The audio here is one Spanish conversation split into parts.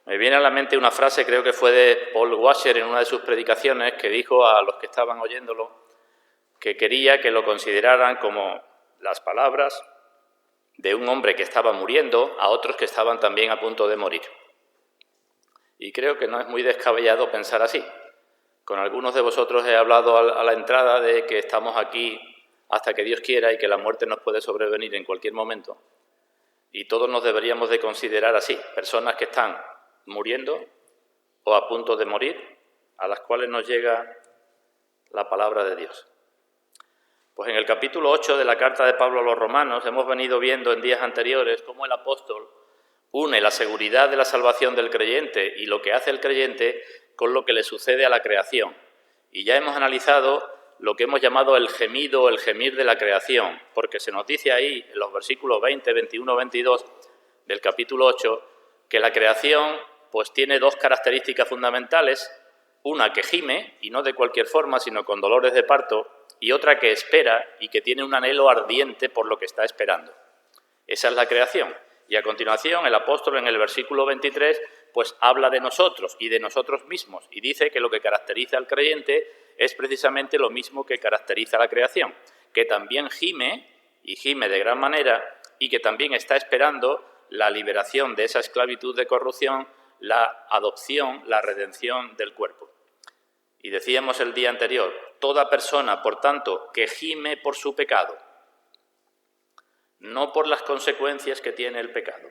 Me viene a la mente una frase, creo que fue de Paul Washer en una de sus predicaciones, que dijo a los que estaban oyéndolo que quería que lo consideraran como las palabras de un hombre que estaba muriendo a otros que estaban también a punto de morir. Y creo que no es muy descabellado pensar así. Con algunos de vosotros he hablado a la entrada de que estamos aquí hasta que Dios quiera y que la muerte nos puede sobrevenir en cualquier momento. Y todos nos deberíamos de considerar así, personas que están muriendo o a punto de morir, a las cuales nos llega la palabra de Dios. Pues en el capítulo 8 de la carta de Pablo a los Romanos hemos venido viendo en días anteriores cómo el apóstol une la seguridad de la salvación del creyente y lo que hace el creyente con lo que le sucede a la creación. Y ya hemos analizado lo que hemos llamado el gemido o el gemir de la creación, porque se nos dice ahí, en los versículos 20, 21, 22 del capítulo 8, que la creación pues tiene dos características fundamentales, una que gime, y no de cualquier forma, sino con dolores de parto, y otra que espera y que tiene un anhelo ardiente por lo que está esperando. Esa es la creación. Y a continuación el apóstol en el versículo 23 pues habla de nosotros y de nosotros mismos y dice que lo que caracteriza al creyente es precisamente lo mismo que caracteriza a la creación, que también gime y gime de gran manera y que también está esperando la liberación de esa esclavitud de corrupción, la adopción, la redención del cuerpo. Y decíamos el día anterior, toda persona, por tanto, que gime por su pecado, no por las consecuencias que tiene el pecado,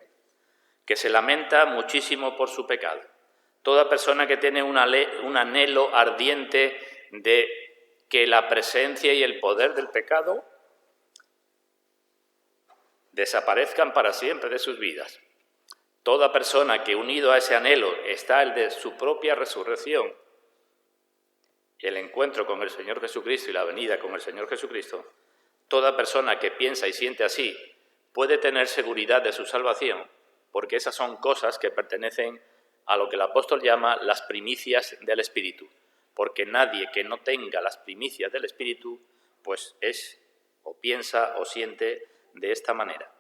que se lamenta muchísimo por su pecado. Toda persona que tiene un anhelo ardiente de que la presencia y el poder del pecado desaparezcan para siempre de sus vidas. Toda persona que unido a ese anhelo está el de su propia resurrección, el encuentro con el Señor Jesucristo y la venida con el Señor Jesucristo, toda persona que piensa y siente así puede tener seguridad de su salvación, porque esas son cosas que pertenecen a lo que el apóstol llama las primicias del Espíritu, porque nadie que no tenga las primicias del Espíritu, pues es o piensa o siente de esta manera.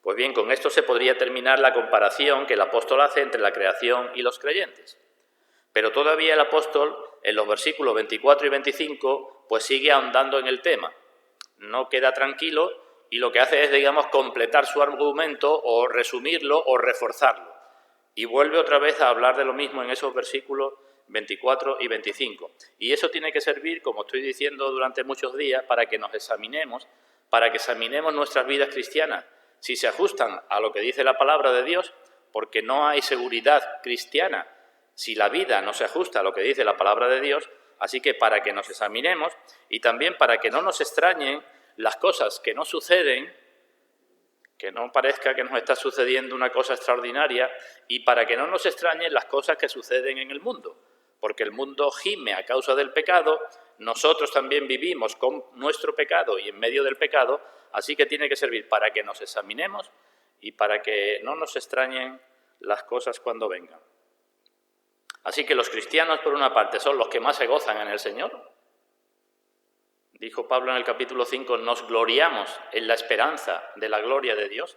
Pues bien, con esto se podría terminar la comparación que el apóstol hace entre la creación y los creyentes. Pero todavía el apóstol, en los versículos 24 y 25, pues sigue ahondando en el tema. No queda tranquilo y lo que hace es, digamos, completar su argumento o resumirlo o reforzarlo. Y vuelve otra vez a hablar de lo mismo en esos versículos 24 y 25. Y eso tiene que servir, como estoy diciendo durante muchos días, para que nos examinemos, para que examinemos nuestras vidas cristianas, si se ajustan a lo que dice la palabra de Dios, porque no hay seguridad cristiana si la vida no se ajusta a lo que dice la palabra de Dios. Así que para que nos examinemos y también para que no nos extrañen las cosas que no suceden, que no parezca que nos está sucediendo una cosa extraordinaria, y para que no nos extrañen las cosas que suceden en el mundo, porque el mundo gime a causa del pecado, nosotros también vivimos con nuestro pecado y en medio del pecado, así que tiene que servir para que nos examinemos y para que no nos extrañen las cosas cuando vengan. Así que los cristianos, por una parte, son los que más se gozan en el Señor. Dijo Pablo en el capítulo 5, nos gloriamos en la esperanza de la gloria de Dios.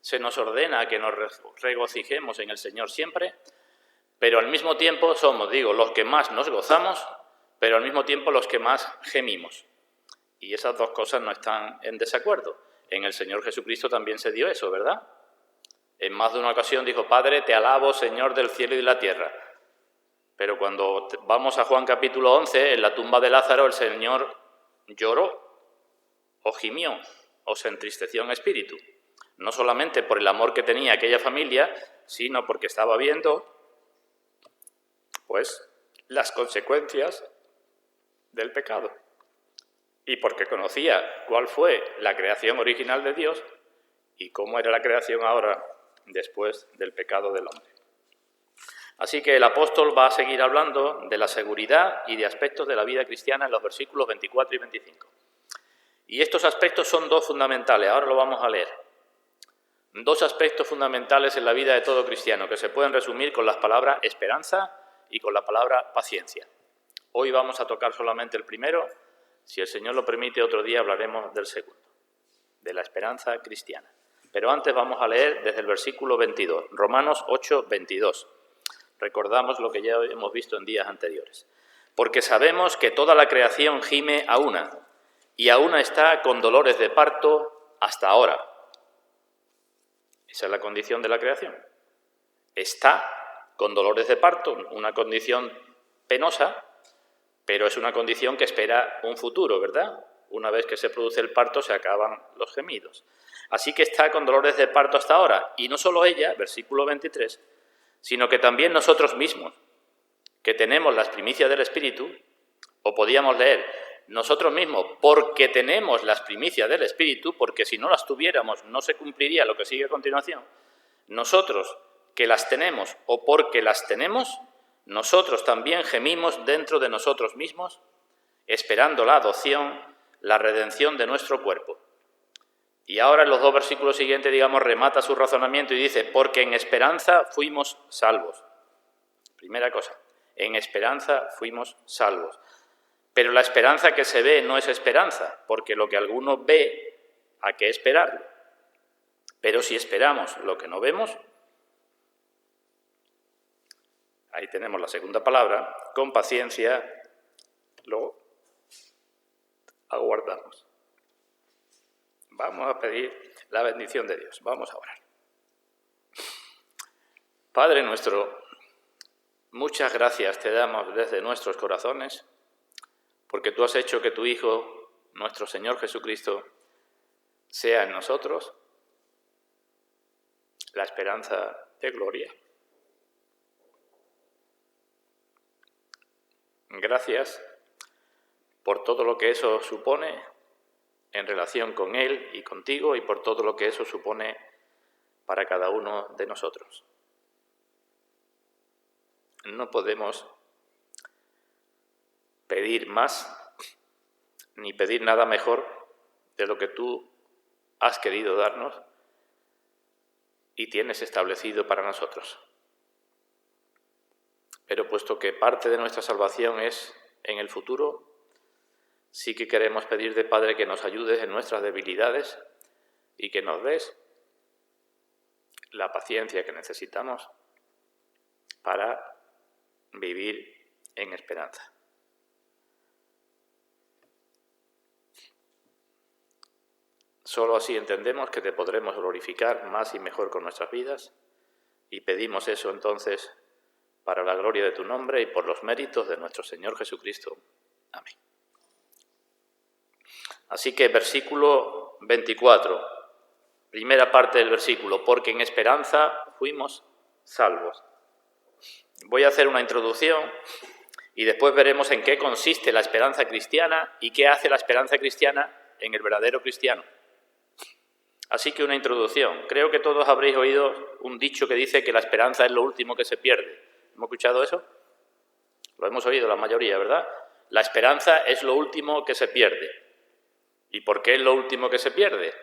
Se nos ordena que nos regocijemos en el Señor siempre, pero al mismo tiempo somos, los que más nos gozamos, pero al mismo tiempo los que más gemimos. Y esas dos cosas no están en desacuerdo. En el Señor Jesucristo también se dio eso, ¿verdad? En más de una ocasión dijo, Padre, te alabo, Señor del cielo y de la tierra. Pero cuando vamos a Juan capítulo 11, en la tumba de Lázaro, el Señor lloró, o gimió, o se entristeció en espíritu. No solamente por el amor que tenía aquella familia, sino porque estaba viendo, pues, las consecuencias del pecado. Y porque conocía cuál fue la creación original de Dios y cómo era la creación ahora después del pecado del hombre. Así que el apóstol va a seguir hablando de la seguridad y de aspectos de la vida cristiana en los versículos 24 y 25. Y estos aspectos son dos fundamentales, ahora lo vamos a leer. Dos aspectos fundamentales en la vida de todo cristiano que se pueden resumir con las palabras esperanza y con la palabra paciencia. Hoy vamos a tocar solamente el primero, si el Señor lo permite otro día hablaremos del segundo, de la esperanza cristiana. Pero antes vamos a leer desde el versículo 22, Romanos 8, 22. Recordamos lo que ya hemos visto en días anteriores. Porque sabemos que toda la creación gime a una, y a una está con dolores de parto hasta ahora. Esa es la condición de la creación. Está con dolores de parto, una condición penosa, pero es una condición que espera un futuro, ¿verdad? Una vez que se produce el parto se acaban los gemidos. Así que está con dolores de parto hasta ahora. Y no solo ella, versículo 23, sino que también nosotros mismos, que tenemos las primicias del Espíritu, o podíamos leer, nosotros mismos, porque tenemos las primicias del Espíritu, porque si no las tuviéramos no se cumpliría lo que sigue a continuación, nosotros que las tenemos o porque las tenemos, nosotros también gemimos dentro de nosotros mismos, esperando la adopción, la redención de nuestro cuerpo. Y ahora en los dos versículos siguientes, digamos, remata su razonamiento y dice, porque en esperanza fuimos salvos. Primera cosa, en esperanza fuimos salvos. Pero la esperanza que se ve no es esperanza, porque lo que alguno ve, ¿a qué esperarlo? Pero si esperamos lo que no vemos, ahí tenemos la segunda palabra, con paciencia lo aguardamos. Vamos a pedir la bendición de Dios. Vamos a orar. Padre nuestro, muchas gracias te damos desde nuestros corazones, porque tú has hecho que tu Hijo, nuestro Señor Jesucristo, sea en nosotros la esperanza de gloria. Gracias por todo lo que eso supone en relación con Él y contigo y por todo lo que eso supone para cada uno de nosotros. No podemos pedir más ni pedir nada mejor de lo que tú has querido darnos y tienes establecido para nosotros. Pero puesto que parte de nuestra salvación es en el futuro, sí que queremos pedirte, Padre, que nos ayudes en nuestras debilidades y que nos des la paciencia que necesitamos para vivir en esperanza. Solo así entendemos que te podremos glorificar más y mejor con nuestras vidas y pedimos eso entonces para la gloria de tu nombre y por los méritos de nuestro Señor Jesucristo. Amén. Así que versículo 24, primera parte del versículo, porque en esperanza fuimos salvos. Voy a hacer una introducción y después veremos en qué consiste la esperanza cristiana y qué hace la esperanza cristiana en el verdadero cristiano. Así que una introducción. Creo que todos habréis oído un dicho que dice que la esperanza es lo último que se pierde. ¿Hemos escuchado eso? Lo hemos oído la mayoría, ¿verdad? La esperanza es lo último que se pierde. ¿Y por qué es lo último que se pierde?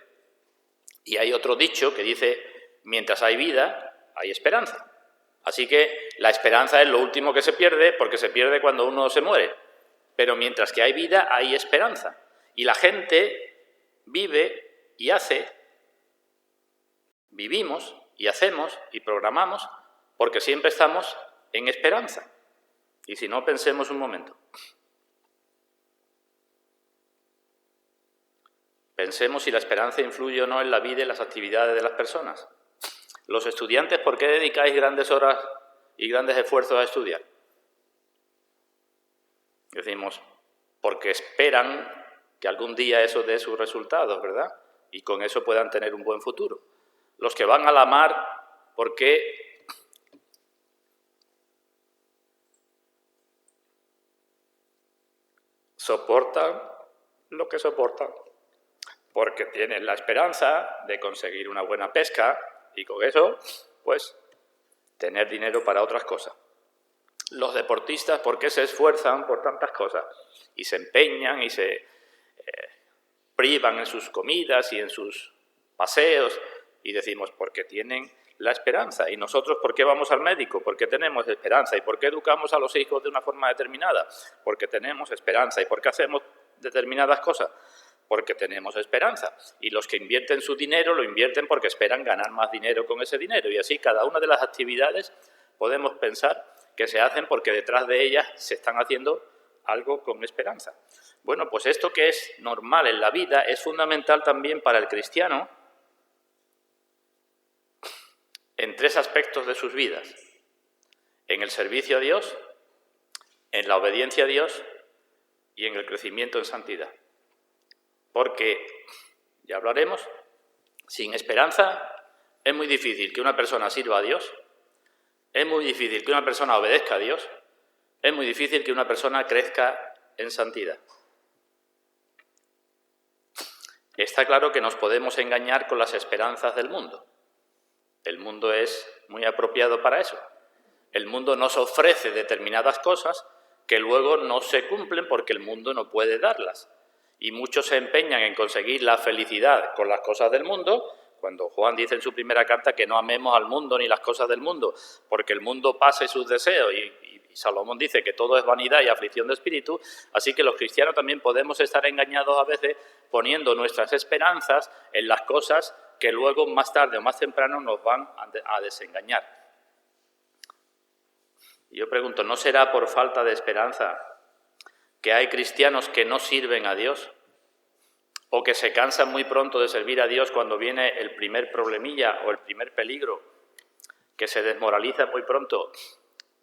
Y hay otro dicho que dice, mientras hay vida, hay esperanza. Así que la esperanza es lo último que se pierde porque se pierde cuando uno se muere. Pero mientras que hay vida, hay esperanza. Y la gente vive y hace, vivimos y hacemos y programamos porque siempre estamos en esperanza. Y si no, pensemos un momento. Pensemos si la esperanza influye o no en la vida y las actividades de las personas. Los estudiantes, ¿por qué dedicáis grandes horas y grandes esfuerzos a estudiar? Decimos, porque esperan que algún día eso dé sus resultados, ¿verdad? Y con eso puedan tener un buen futuro. Los que van a la mar, ¿por qué soportan lo que soportan? Porque tienen la esperanza de conseguir una buena pesca y con eso, pues, tener dinero para otras cosas. Los deportistas, ¿por qué se esfuerzan por tantas cosas? Y se empeñan y se privan en sus comidas y en sus paseos. Y decimos, porque tienen la esperanza. ¿Y nosotros por qué vamos al médico? Porque tenemos esperanza. ¿Y por qué educamos a los hijos de una forma determinada? Porque tenemos esperanza. ¿Y por qué hacemos determinadas cosas? porque tenemos esperanza. Y los que invierten su dinero lo invierten porque esperan ganar más dinero con ese dinero. Y así cada una de las actividades podemos pensar que se hacen porque detrás de ellas se están haciendo algo con esperanza. Bueno, pues esto que es normal en la vida es fundamental también para el cristiano en 3 aspectos de sus vidas: en el servicio a Dios, en la obediencia a Dios y en el crecimiento en santidad. Porque, ya hablaremos, sin esperanza es muy difícil que una persona sirva a Dios, es muy difícil que una persona obedezca a Dios, es muy difícil que una persona crezca en santidad. Está claro que nos podemos engañar con las esperanzas del mundo. El mundo es muy apropiado para eso. El mundo nos ofrece determinadas cosas que luego no se cumplen porque el mundo no puede darlas. Y muchos se empeñan en conseguir la felicidad con las cosas del mundo, cuando Juan dice en su primera carta que no amemos al mundo ni las cosas del mundo, porque el mundo pase sus deseos, y Salomón dice que todo es vanidad y aflicción de espíritu. Así que los cristianos también podemos estar engañados a veces poniendo nuestras esperanzas en las cosas que luego más tarde o más temprano nos van a desengañar. Y yo pregunto, ¿no será por falta de esperanza que hay cristianos que no sirven a Dios? ¿O que se cansan muy pronto de servir a Dios cuando viene el primer problemilla o el primer peligro? ¿Que se desmoralizan muy pronto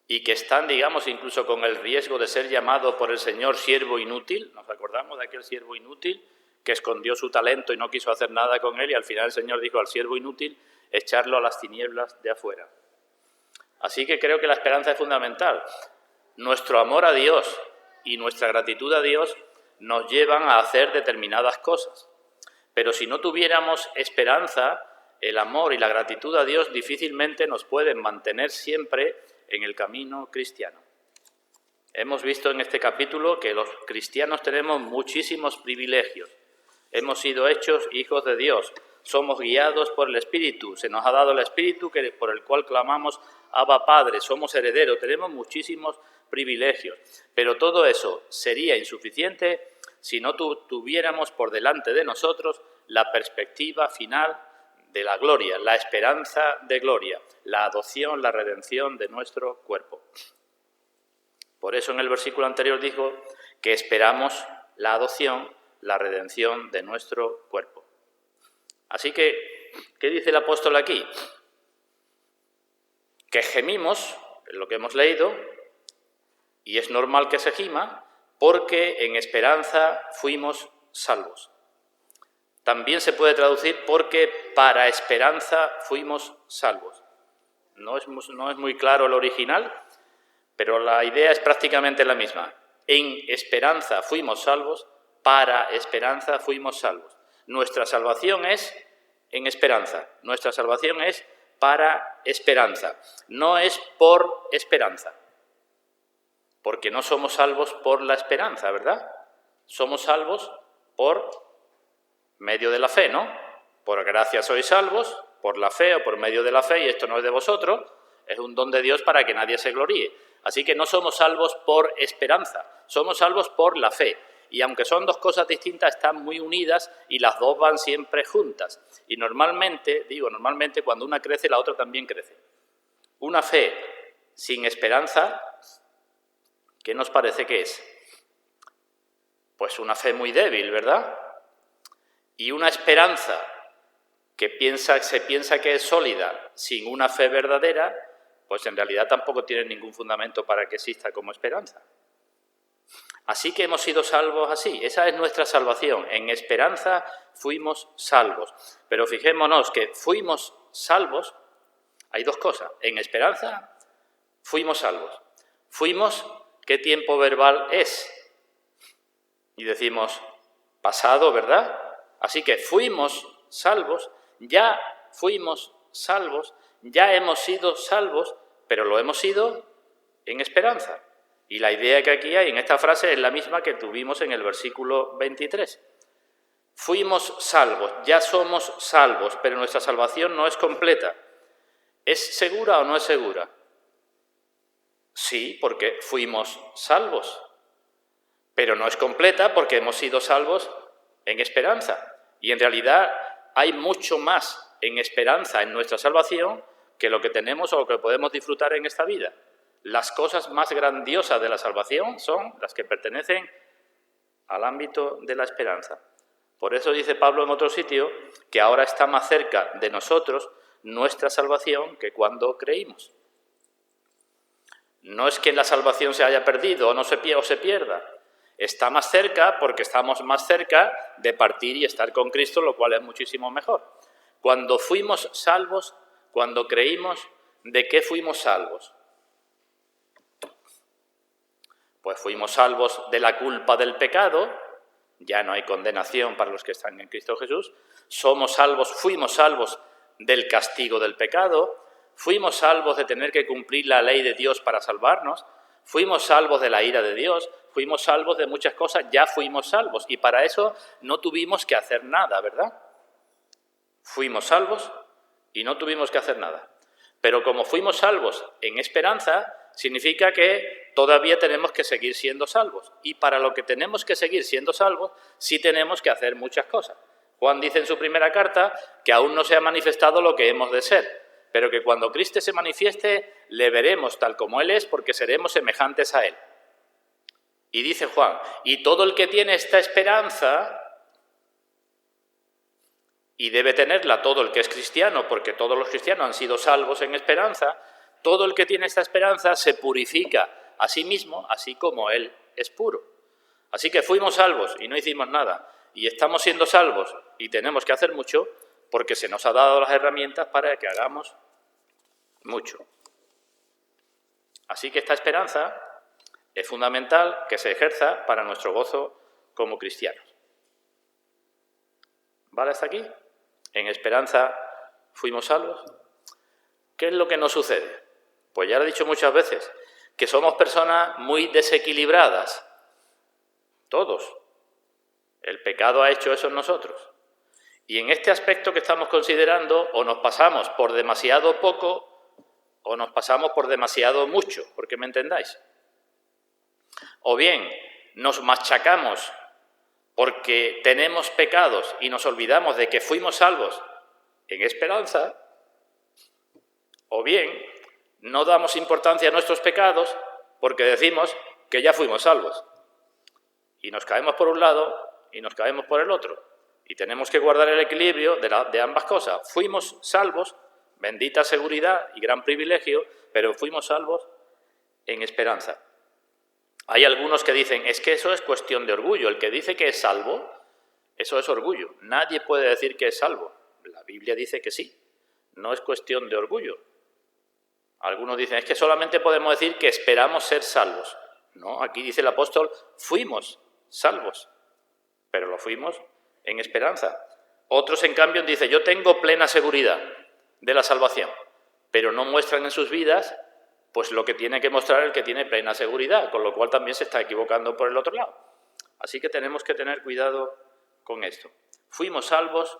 y que están, digamos, incluso con el riesgo de ser llamado por el Señor siervo inútil? ¿Nos acordamos de aquel siervo inútil que escondió su talento y no quiso hacer nada con él, y al final el Señor dijo al siervo inútil echarlo a las tinieblas de afuera? Así que creo que la esperanza es fundamental. Nuestro amor a Dios y nuestra gratitud a Dios nos llevan a hacer determinadas cosas. Pero si no tuviéramos esperanza, el amor y la gratitud a Dios difícilmente nos pueden mantener siempre en el camino cristiano. Hemos visto en este capítulo que los cristianos tenemos muchísimos privilegios. Hemos sido hechos hijos de Dios, somos guiados por el Espíritu, se nos ha dado el Espíritu por el cual clamamos Abba Padre, somos herederos, tenemos muchísimos privilegios. Pero todo eso sería insuficiente si no tuviéramos por delante de nosotros la perspectiva final de la gloria, la esperanza de gloria, la adopción, la redención de nuestro cuerpo. Por eso en el versículo anterior dijo que esperamos la adopción, la redención de nuestro cuerpo. Así que, ¿qué dice el apóstol aquí? Que gemimos, es lo que hemos leído, y es normal que se gima, porque en esperanza fuimos salvos. También se puede traducir porque para esperanza fuimos salvos. No es muy claro el original, pero la idea es prácticamente la misma. En esperanza fuimos salvos, para esperanza fuimos salvos. Nuestra salvación es en esperanza, nuestra salvación es para esperanza, no es por esperanza, porque no somos salvos por la esperanza, ¿verdad? Somos salvos por medio de la fe, ¿no? Por gracia sois salvos, por la fe o por medio de la fe, y esto no es de vosotros, es un don de Dios para que nadie se gloríe. Así que no somos salvos por esperanza, somos salvos por la fe. Y aunque son dos cosas distintas, están muy unidas y las dos van siempre juntas. Y normalmente cuando una crece, la otra también crece. Una fe sin esperanza, ¿qué nos parece que es? Pues una fe muy débil, ¿verdad? Y una esperanza que se piensa que es sólida sin una fe verdadera, pues en realidad tampoco tiene ningún fundamento para que exista como esperanza. Así que hemos sido salvos así, esa es nuestra salvación, en esperanza fuimos salvos. Pero fijémonos que fuimos salvos, hay dos cosas, en esperanza fuimos salvos. Fuimos, ¿qué tiempo verbal es? Y decimos, pasado, ¿verdad? Así que fuimos salvos, ya fuimos salvos, ya hemos sido salvos, pero lo hemos sido en esperanza. Y la idea que aquí hay en esta frase es la misma que tuvimos en el versículo 23. Fuimos salvos, ya somos salvos, pero nuestra salvación no es completa. ¿Es segura o no es segura? Sí, porque fuimos salvos, pero no es completa porque hemos sido salvos en esperanza. Y en realidad hay mucho más en esperanza en nuestra salvación que lo que tenemos o lo que podemos disfrutar en esta vida. Las cosas más grandiosas de la salvación son las que pertenecen al ámbito de la esperanza. Por eso dice Pablo en otro sitio que ahora está más cerca de nosotros nuestra salvación que cuando creímos. No es que la salvación se haya perdido o se pierda. Está más cerca porque estamos más cerca de partir y estar con Cristo, lo cual es muchísimo mejor. Cuando fuimos salvos, cuando creímos, ¿de qué fuimos salvos? Pues fuimos salvos de la culpa del pecado, ya no hay condenación para los que están en Cristo Jesús. Fuimos salvos del castigo del pecado, fuimos salvos de tener que cumplir la ley de Dios para salvarnos, fuimos salvos de la ira de Dios, fuimos salvos de muchas cosas, ya fuimos salvos. Y para eso no tuvimos que hacer nada, ¿verdad? Fuimos salvos y no tuvimos que hacer nada. Pero como fuimos salvos en esperanza, significa que todavía tenemos que seguir siendo salvos. Y para lo que tenemos que seguir siendo salvos, sí tenemos que hacer muchas cosas. Juan dice en su primera carta que aún no se ha manifestado lo que hemos de ser, pero que cuando Cristo se manifieste, le veremos tal como Él es, porque seremos semejantes a Él. Y dice Juan, y todo el que tiene esta esperanza, y debe tenerla todo el que es cristiano, porque todos los cristianos han sido salvos en esperanza, todo el que tiene esta esperanza se purifica a sí mismo, así como Él es puro. Así que fuimos salvos y no hicimos nada, y estamos siendo salvos y tenemos que hacer mucho, porque se nos ha dado las herramientas para que hagamos mucho. Así que esta esperanza es fundamental que se ejerza para nuestro gozo como cristianos. ¿Vale hasta aquí? En esperanza fuimos salvos. ¿Qué es lo que nos sucede? Pues ya lo he dicho muchas veces, que somos personas muy desequilibradas. Todos. El pecado ha hecho eso en nosotros. Y en este aspecto que estamos considerando, o nos pasamos por demasiado poco o nos pasamos por demasiado mucho, porque me entendáis. O bien nos machacamos porque tenemos pecados y nos olvidamos de que fuimos salvos en esperanza, o bien no damos importancia a nuestros pecados porque decimos que ya fuimos salvos. Y nos caemos por un lado y nos caemos por el otro. Y tenemos que guardar el equilibrio de ambas cosas. Fuimos salvos, bendita seguridad y gran privilegio, pero fuimos salvos en esperanza. Hay algunos que dicen, es que eso es cuestión de orgullo. El que dice que es salvo, eso es orgullo. Nadie puede decir que es salvo. La Biblia dice que sí. No es cuestión de orgullo. Algunos dicen, es que solamente podemos decir que esperamos ser salvos. No, aquí dice el apóstol, fuimos salvos, pero lo fuimos en esperanza. Otros, en cambio, dicen, yo tengo plena seguridad de la salvación, pero no muestran en sus vidas pues lo que tiene que mostrar el que tiene plena seguridad, con lo cual también se está equivocando por el otro lado. Así que tenemos que tener cuidado con esto. Fuimos salvos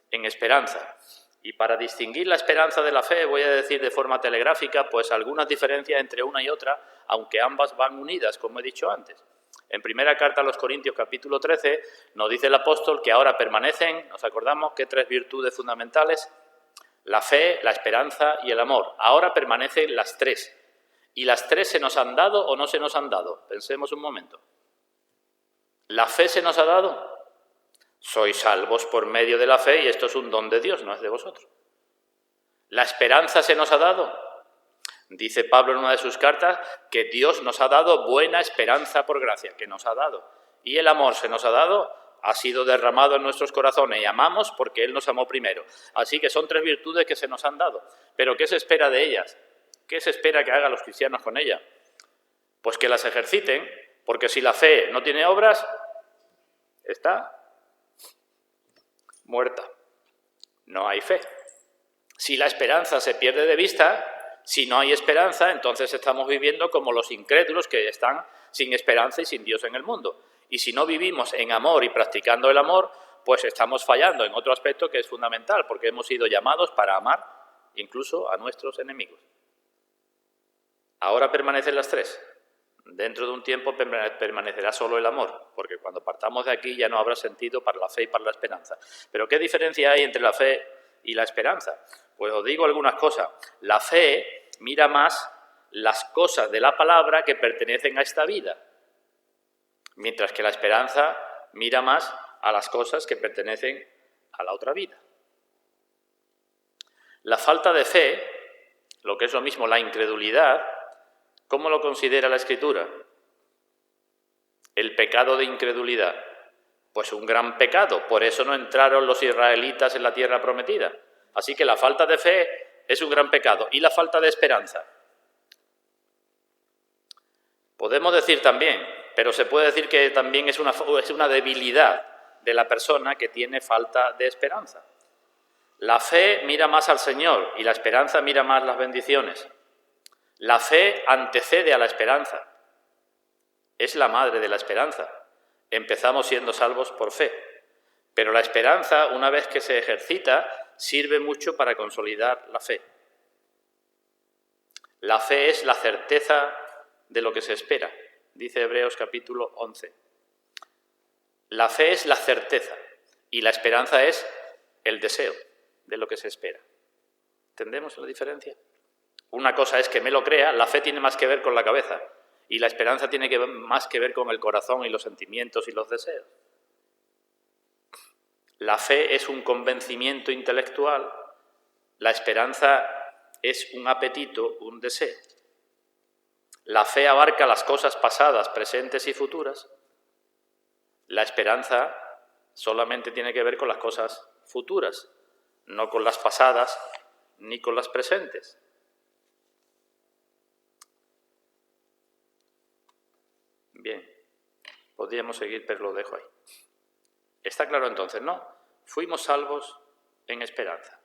en esperanza. Y para distinguir la esperanza de la fe, voy a decir de forma telegráfica, pues algunas diferencias entre una y otra, aunque ambas van unidas, como he dicho antes. En primera carta a los Corintios, capítulo 13, nos dice el apóstol que ahora permanecen, nos acordamos, que 3 virtudes fundamentales: la fe, la esperanza y el amor. Ahora permanecen las 3. ¿Y las 3 se nos han dado o no se nos han dado? Pensemos un momento. ¿La fe se nos ha dado? Sois salvos por medio de la fe y esto es un don de Dios, no es de vosotros. ¿La esperanza se nos ha dado? Dice Pablo en una de sus cartas que Dios nos ha dado buena esperanza por gracia, que nos ha dado. ¿Y el amor se nos ha dado? Ha sido derramado en nuestros corazones y amamos porque Él nos amó primero. Así que son 3 virtudes que se nos han dado. ¿Pero qué se espera de ellas? ¿Qué se espera que hagan los cristianos con ellas? Pues que las ejerciten, porque si la fe no tiene obras, está muerta. No hay fe. Si la esperanza se pierde de vista, si no hay esperanza, entonces estamos viviendo como los incrédulos que están sin esperanza y sin Dios en el mundo. Y si no vivimos en amor y practicando el amor, pues estamos fallando en otro aspecto que es fundamental, porque hemos sido llamados para amar incluso a nuestros enemigos. Ahora permanecen las 3. Dentro de un tiempo permanecerá solo el amor, porque cuando partamos de aquí ya no habrá sentido para la fe y para la esperanza. Pero ¿qué diferencia hay entre la fe y la esperanza? Pues os digo algunas cosas. La fe mira más las cosas de la palabra que pertenecen a esta vida, mientras que la esperanza mira más a las cosas que pertenecen a la otra vida. La falta de fe, lo que es lo mismo la incredulidad, ¿cómo lo considera la Escritura? El pecado de incredulidad. Pues un gran pecado, por eso no entraron los israelitas en la tierra prometida. Así que la falta de fe es un gran pecado. ¿Y la falta de esperanza? Podemos decir también, pero se puede decir que también es una debilidad de la persona que tiene falta de esperanza. La fe mira más al Señor y la esperanza mira más las bendiciones. La fe antecede a la esperanza. Es la madre de la esperanza. Empezamos siendo salvos por fe. Pero la esperanza, una vez que se ejercita, sirve mucho para consolidar la fe. La fe es la certeza de lo que se espera, dice Hebreos capítulo 11. La fe es la certeza y la esperanza es el deseo de lo que se espera. ¿Entendemos la diferencia? Una cosa es que me lo crea, la fe tiene más que ver con la cabeza y la esperanza tiene más que ver con el corazón y los sentimientos y los deseos. La fe es un convencimiento intelectual, la esperanza es un apetito, un deseo. La fe abarca las cosas pasadas, presentes y futuras. La esperanza solamente tiene que ver con las cosas futuras, no con las pasadas ni con las presentes. Bien, podríamos seguir, pero lo dejo ahí. ¿Está claro entonces, no? Fuimos salvos en esperanza.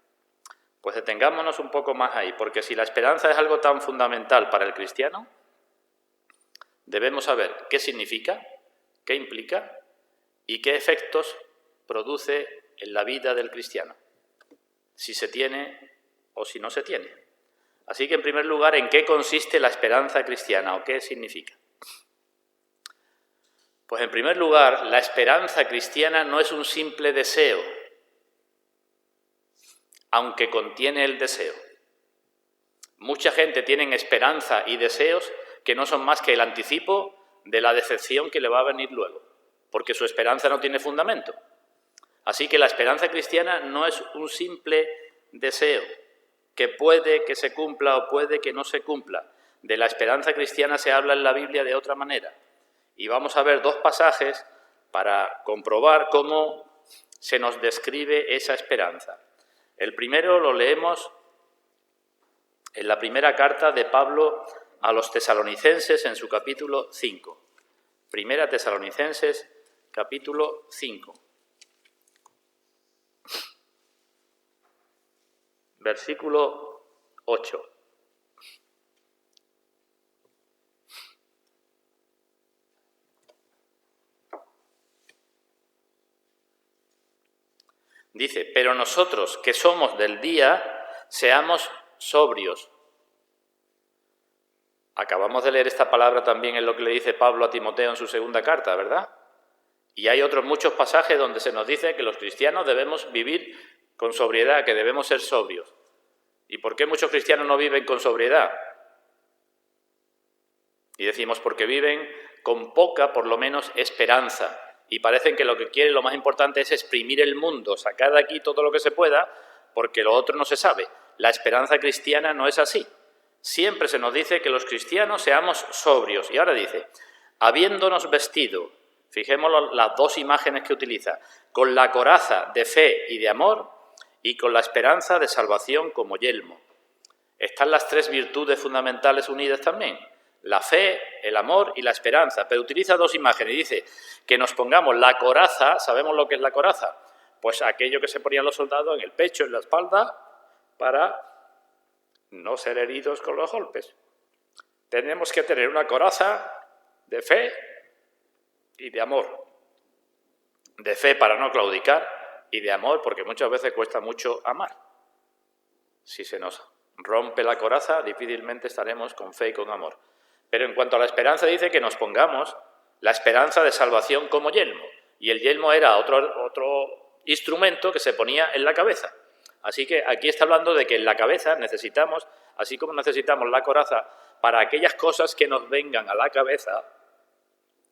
Pues detengámonos un poco más ahí, porque si la esperanza es algo tan fundamental para el cristiano, debemos saber qué significa, qué implica y qué efectos produce en la vida del cristiano, si se tiene o si no se tiene. Así que, en primer lugar, ¿en qué consiste la esperanza cristiana o qué significa? Pues, en primer lugar, la esperanza cristiana no es un simple deseo, aunque contiene el deseo. Mucha gente tiene esperanza y deseos que no son más que el anticipo de la decepción que le va a venir luego, porque su esperanza no tiene fundamento. Así que la esperanza cristiana no es un simple deseo, que puede que se cumpla o puede que no se cumpla. De la esperanza cristiana se habla en la Biblia de otra manera. Y vamos a ver dos pasajes para comprobar cómo se nos describe esa esperanza. El primero lo leemos en la primera carta de Pablo a los tesalonicenses en su capítulo 5. Primera Tesalonicenses, capítulo 5. Versículo 8. Dice, pero nosotros que somos del día, seamos sobrios. Acabamos de leer esta palabra también en lo que le dice Pablo a Timoteo en su segunda carta, ¿verdad? Y hay otros muchos pasajes donde se nos dice que los cristianos debemos vivir con sobriedad, que debemos ser sobrios. ¿Y por qué muchos cristianos no viven con sobriedad? Y decimos porque viven con poca, por lo menos, esperanza. Y parecen que lo que quieren, lo más importante es exprimir el mundo, sacar de aquí todo lo que se pueda, porque lo otro no se sabe. La esperanza cristiana no es así. Siempre se nos dice que los cristianos seamos sobrios. Y ahora dice, habiéndonos vestido, fijémonos las dos imágenes que utiliza, con la coraza de fe y de amor y con la esperanza de salvación como yelmo. Están las tres virtudes fundamentales unidas también. La fe, el amor y la esperanza, pero utiliza dos imágenes y dice que nos pongamos la coraza. ¿Sabemos lo que es la coraza? Pues aquello que se ponían los soldados en el pecho, en la espalda, para no ser heridos con los golpes. Tenemos que tener una coraza de fe y de amor. De fe para no claudicar y de amor porque muchas veces cuesta mucho amar. Si se nos rompe la coraza, difícilmente estaremos con fe y con amor. Pero en cuanto a la esperanza dice que nos pongamos la esperanza de salvación como yelmo. Y el yelmo era otro instrumento que se ponía en la cabeza. Así que aquí está hablando de que en la cabeza necesitamos, así como necesitamos la coraza, para aquellas cosas que nos vengan a la cabeza,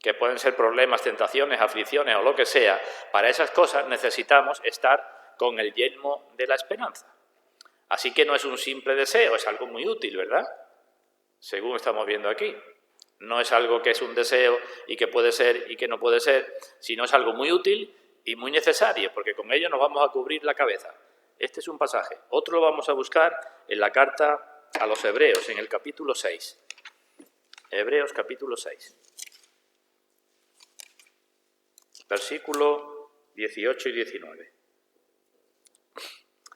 que pueden ser problemas, tentaciones, aflicciones o lo que sea, para esas cosas necesitamos estar con el yelmo de la esperanza. Así que no es un simple deseo, es algo muy útil, ¿verdad? Según estamos viendo aquí. No es algo que es un deseo y que puede ser y que no puede ser, sino es algo muy útil y muy necesario, porque con ello nos vamos a cubrir la cabeza. Este es un pasaje. Otro lo vamos a buscar en la carta a los Hebreos, en el capítulo 6. Hebreos capítulo 6. Versículo 18 y 19.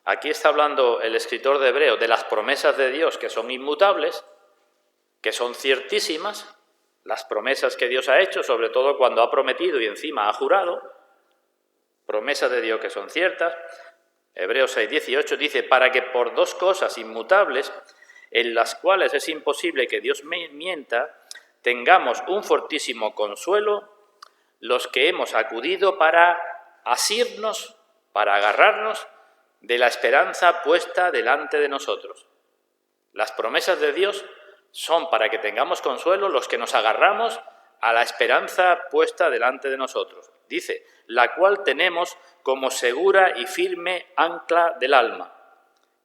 Aquí está hablando el escritor de Hebreos de las promesas de Dios que son inmutables, que son ciertísimas, las promesas que Dios ha hecho, sobre todo cuando ha prometido y encima ha jurado, promesas de Dios que son ciertas. Hebreos 6:18 dice, para que por dos cosas inmutables, en las cuales es imposible que Dios mienta, tengamos un fortísimo consuelo los que hemos acudido para asirnos, para agarrarnos de la esperanza puesta delante de nosotros. Las promesas de Dios son para que tengamos consuelo los que nos agarramos a la esperanza puesta delante de nosotros. Dice, la cual tenemos como segura y firme ancla del alma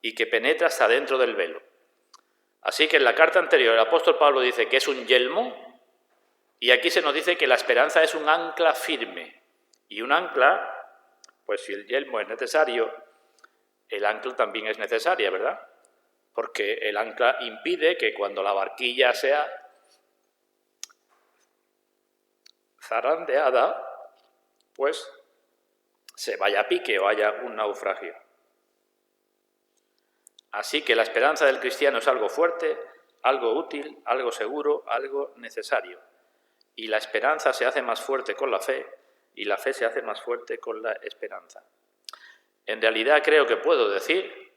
y que penetra hasta dentro del velo. Así que en la carta anterior el apóstol Pablo dice que es un yelmo y aquí se nos dice que la esperanza es un ancla firme. Y un ancla, pues si el yelmo es necesario, el ancla también es necesaria, ¿verdad? Porque el ancla impide que cuando la barquilla sea zarandeada, pues se vaya a pique o haya un naufragio. Así que la esperanza del cristiano es algo fuerte, algo útil, algo seguro, algo necesario. Y la esperanza se hace más fuerte con la fe y la fe se hace más fuerte con la esperanza. En realidad creo que puedo decir,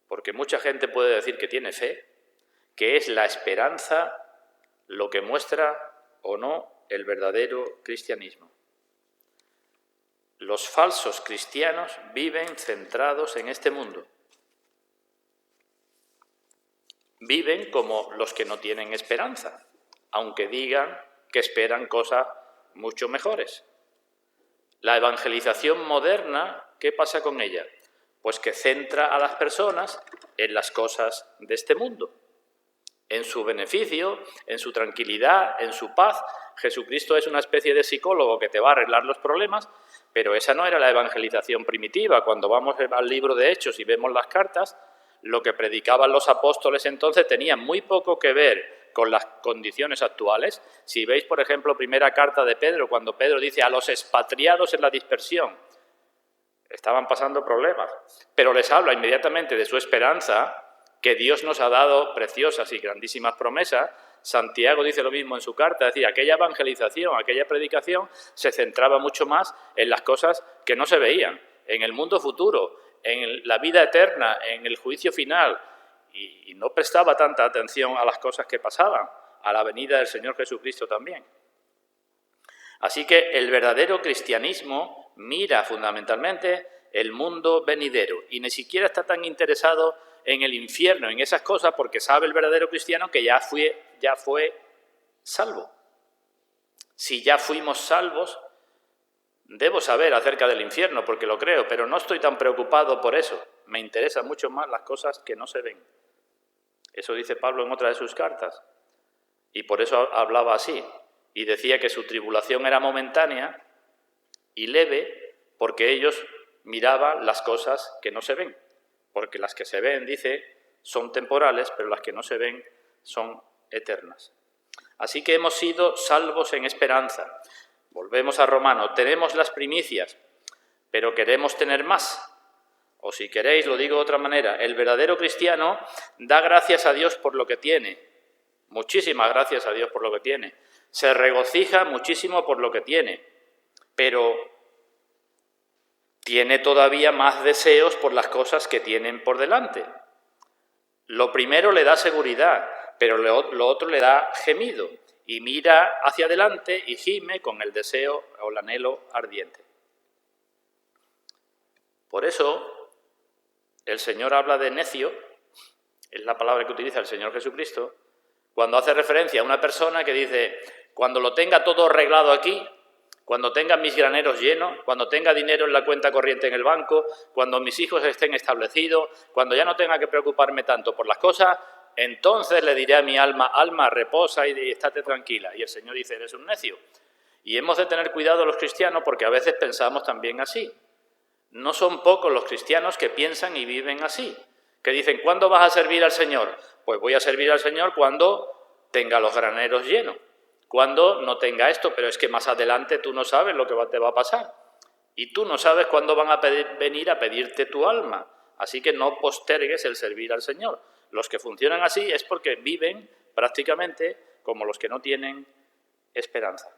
porque mucha gente puede decir que tiene fe, que es la esperanza lo que muestra o no el verdadero cristianismo. Los falsos cristianos viven centrados en este mundo. Viven como los que no tienen esperanza, aunque digan que esperan cosas mucho mejores. La evangelización moderna, ¿qué pasa con ella? Pues que centra a las personas en las cosas de este mundo, en su beneficio, en su tranquilidad, en su paz. Jesucristo es una especie de psicólogo que te va a arreglar los problemas, pero esa no era la evangelización primitiva. Cuando vamos al libro de Hechos y vemos las cartas, lo que predicaban los apóstoles entonces tenía muy poco que ver con las condiciones actuales. Si veis, por ejemplo, primera carta de Pedro, cuando Pedro dice a los expatriados en la dispersión, estaban pasando problemas, pero les habla inmediatamente de su esperanza, que Dios nos ha dado preciosas y grandísimas promesas. Santiago dice lo mismo en su carta, es decir, aquella evangelización, aquella predicación se centraba mucho más en las cosas que no se veían, en el mundo futuro, en la vida eterna, en el juicio final, y no prestaba tanta atención a las cosas que pasaban, a la venida del Señor Jesucristo también. Así que el verdadero cristianismo mira fundamentalmente el mundo venidero y ni siquiera está tan interesado en el infierno, en esas cosas, porque sabe el verdadero cristiano que ya fue salvo. Si ya fuimos salvos, debo saber acerca del infierno, porque lo creo, pero no estoy tan preocupado por eso. Me interesan mucho más las cosas que no se ven. Eso dice Pablo en otra de sus cartas. Y por eso hablaba así. Y decía que su tribulación era momentánea y leve, porque ellos miraban las cosas que no se ven. Porque las que se ven, dice, son temporales, pero las que no se ven son eternas. Así que hemos sido salvos en esperanza. Volvemos a Romano, tenemos las primicias, pero queremos tener más. O si queréis, lo digo de otra manera, el verdadero cristiano da gracias a Dios por lo que tiene, muchísimas gracias a Dios por lo que tiene, se regocija muchísimo por lo que tiene, pero tiene todavía más deseos por las cosas que tienen por delante. Lo primero le da seguridad, pero lo otro le da gemido y mira hacia adelante y gime con el deseo o el anhelo ardiente. Por eso el Señor habla de necio, es la palabra que utiliza el Señor Jesucristo, cuando hace referencia a una persona que dice: cuando lo tenga todo arreglado aquí, cuando tenga mis graneros llenos, cuando tenga dinero en la cuenta corriente en el banco, cuando mis hijos estén establecidos, cuando ya no tenga que preocuparme tanto por las cosas, entonces le diré a mi alma: alma, reposa y estate tranquila. Y el Señor dice: eres un necio. Y hemos de tener cuidado los cristianos porque a veces pensamos también así. No son pocos los cristianos que piensan y viven así, que dicen: ¿cuándo vas a servir al Señor? Pues voy a servir al Señor cuando tenga los graneros llenos, cuando no tenga esto, pero es que más adelante tú no sabes lo que te va a pasar. Y tú no sabes cuándo van a venir a pedirte tu alma, así que no postergues el servir al Señor. Los que funcionan así es porque viven prácticamente como los que no tienen esperanza.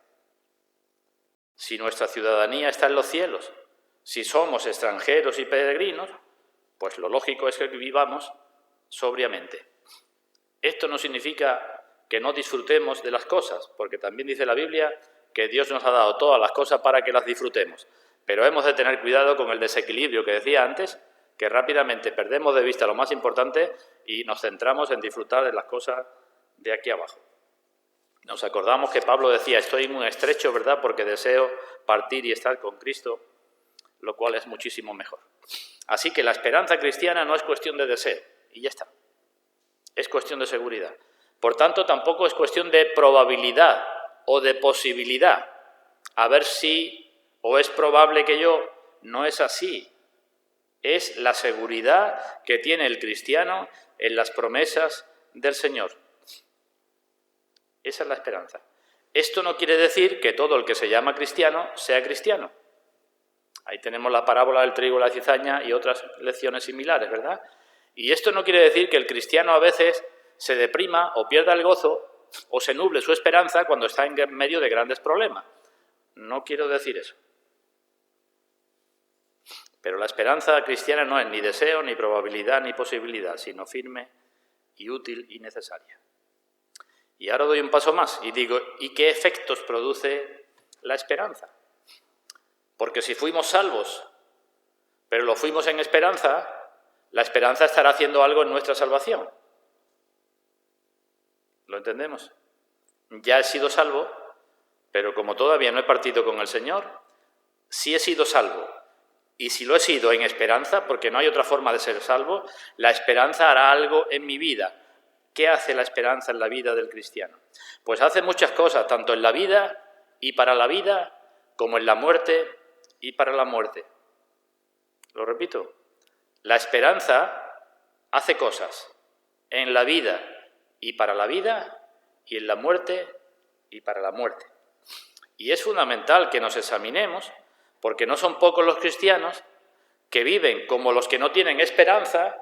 Si nuestra ciudadanía está en los cielos, si somos extranjeros y peregrinos, pues lo lógico es que vivamos sobriamente. Esto no significa que no disfrutemos de las cosas, porque también dice la Biblia que Dios nos ha dado todas las cosas para que las disfrutemos. Pero hemos de tener cuidado con el desequilibrio que decía antes, que rápidamente perdemos de vista lo más importante y nos centramos en disfrutar de las cosas de aquí abajo. Nos acordamos que Pablo decía: estoy muy estrecho, ¿verdad?, porque deseo partir y estar con Cristo, lo cual es muchísimo mejor. Así que la esperanza cristiana no es cuestión de deseo, y ya está. Es cuestión de seguridad. Por tanto, tampoco es cuestión de probabilidad o de posibilidad. A ver si, o es probable que yo, no es así. Es la seguridad que tiene el cristiano en las promesas del Señor. Esa es la esperanza. Esto no quiere decir que todo el que se llama cristiano sea cristiano. Ahí tenemos la parábola del trigo y la cizaña y otras lecciones similares, ¿verdad? Y esto no quiere decir que el cristiano a veces se deprima o pierda el gozo o se nuble su esperanza cuando está en medio de grandes problemas. No quiero decir eso. Pero la esperanza cristiana no es ni deseo, ni probabilidad, ni posibilidad, sino firme y útil y necesaria. Y ahora doy un paso más y digo: ¿y qué efectos produce la esperanza? Porque si fuimos salvos, pero lo fuimos en esperanza, la esperanza estará haciendo algo en nuestra salvación. ¿Lo entendemos? Ya he sido salvo, pero como todavía no he partido con el Señor, sí he sido salvo. Y si lo he sido en esperanza, porque no hay otra forma de ser salvo, la esperanza hará algo en mi vida. ¿Qué hace la esperanza en la vida del cristiano? Pues hace muchas cosas, tanto en la vida y para la vida, como en la muerte y para la muerte. Lo repito, la esperanza hace cosas en la vida y para la vida, y en la muerte y para la muerte. Y es fundamental que nos examinemos, porque no son pocos los cristianos que viven como los que no tienen esperanza,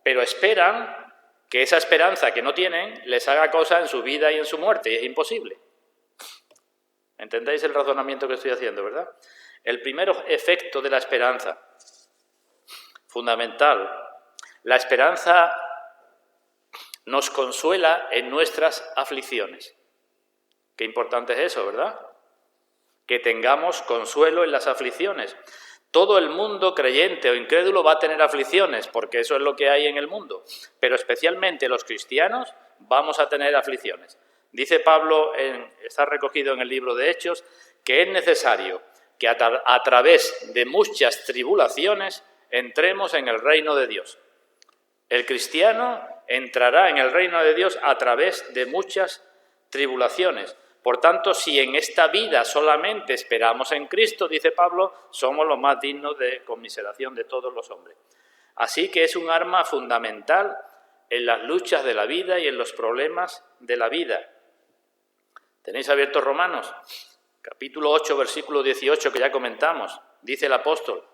pero esperan que esa esperanza que no tienen les haga cosas en su vida y en su muerte, y es imposible. ¿Entendéis el razonamiento que estoy haciendo, verdad? El primer efecto de la esperanza, fundamental, la esperanza nos consuela en nuestras aflicciones. Qué importante es eso, ¿verdad? Que tengamos consuelo en las aflicciones. Todo el mundo creyente o incrédulo va a tener aflicciones, porque eso es lo que hay en el mundo. Pero especialmente los cristianos vamos a tener aflicciones. Dice Pablo, está recogido en el libro de Hechos, que es necesario que a través de muchas tribulaciones entremos en el reino de Dios. El cristiano entrará en el reino de Dios a través de muchas tribulaciones. Por tanto, si en esta vida solamente esperamos en Cristo, dice Pablo, somos los más dignos de conmiseración de todos los hombres. Así que es un arma fundamental en las luchas de la vida y en los problemas de la vida. ¿Tenéis abiertos Romanos? Capítulo 8, versículo 18, que ya comentamos. Dice el apóstol: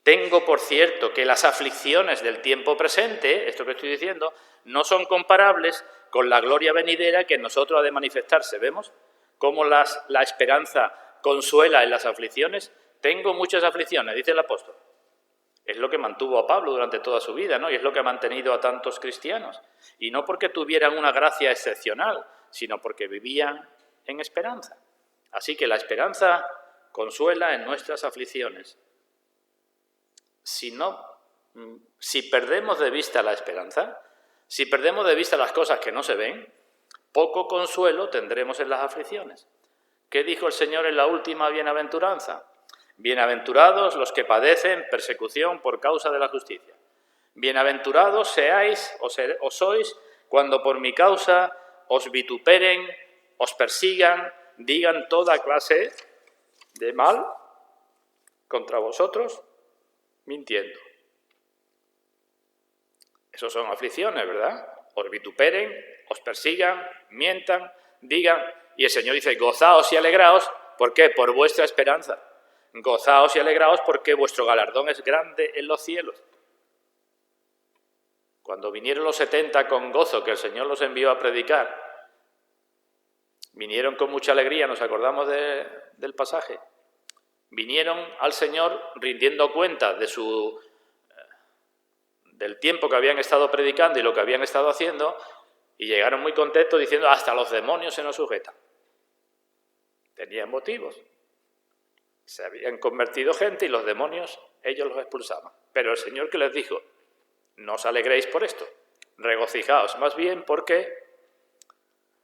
tengo por cierto que las aflicciones del tiempo presente, esto que estoy diciendo, no son comparables con la gloria venidera que en nosotros ha de manifestarse. ¿Vemos cómo la esperanza consuela en las aflicciones? Tengo muchas aflicciones, dice el apóstol. Es lo que mantuvo a Pablo durante toda su vida, ¿no? Y es lo que ha mantenido a tantos cristianos. Y no porque tuvieran una gracia excepcional, sino porque vivían en esperanza. Así que la esperanza consuela en nuestras aflicciones. Si perdemos de vista la esperanza, si perdemos de vista las cosas que no se ven, poco consuelo tendremos en las aflicciones. ¿Qué dijo el Señor en la última bienaventuranza? Bienaventurados los que padecen persecución por causa de la justicia. Bienaventurados seáis o sois cuando por mi causa os vituperen, os persigan, digan toda clase de mal contra vosotros, mintiendo. Esos son aflicciones, ¿verdad? Os vituperen, os persigan, mientan, digan. Y el Señor dice, gozaos y alegraos. ¿Por qué? Por vuestra esperanza. Gozaos y alegraos porque vuestro galardón es grande en los cielos. Cuando vinieron los 70 con gozo, que el Señor los envió a predicar, vinieron con mucha alegría, nos acordamos del pasaje. Vinieron al Señor rindiendo cuenta del tiempo que habían estado predicando y lo que habían estado haciendo, y llegaron muy contentos diciendo, hasta los demonios se nos sujetan. Tenían motivos. Se habían convertido gente y los demonios, ellos los expulsaban. Pero el Señor, que les dijo, no os alegréis por esto, regocijaos más bien porque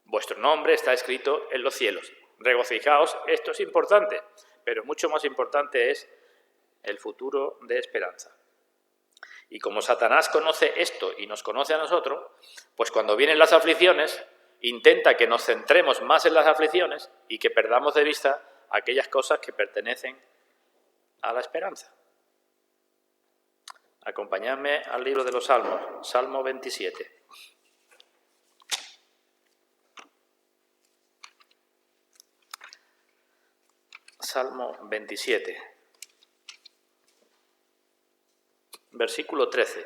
vuestro nombre está escrito en los cielos. Regocijaos, esto es importante, pero mucho más importante es el futuro de esperanza. Y como Satanás conoce esto y nos conoce a nosotros, pues cuando vienen las aflicciones, intenta que nos centremos más en las aflicciones y que perdamos de vista aquellas cosas que pertenecen a la esperanza. Acompañadme al libro de los Salmos, Salmo 27. Salmo 27, versículo 13.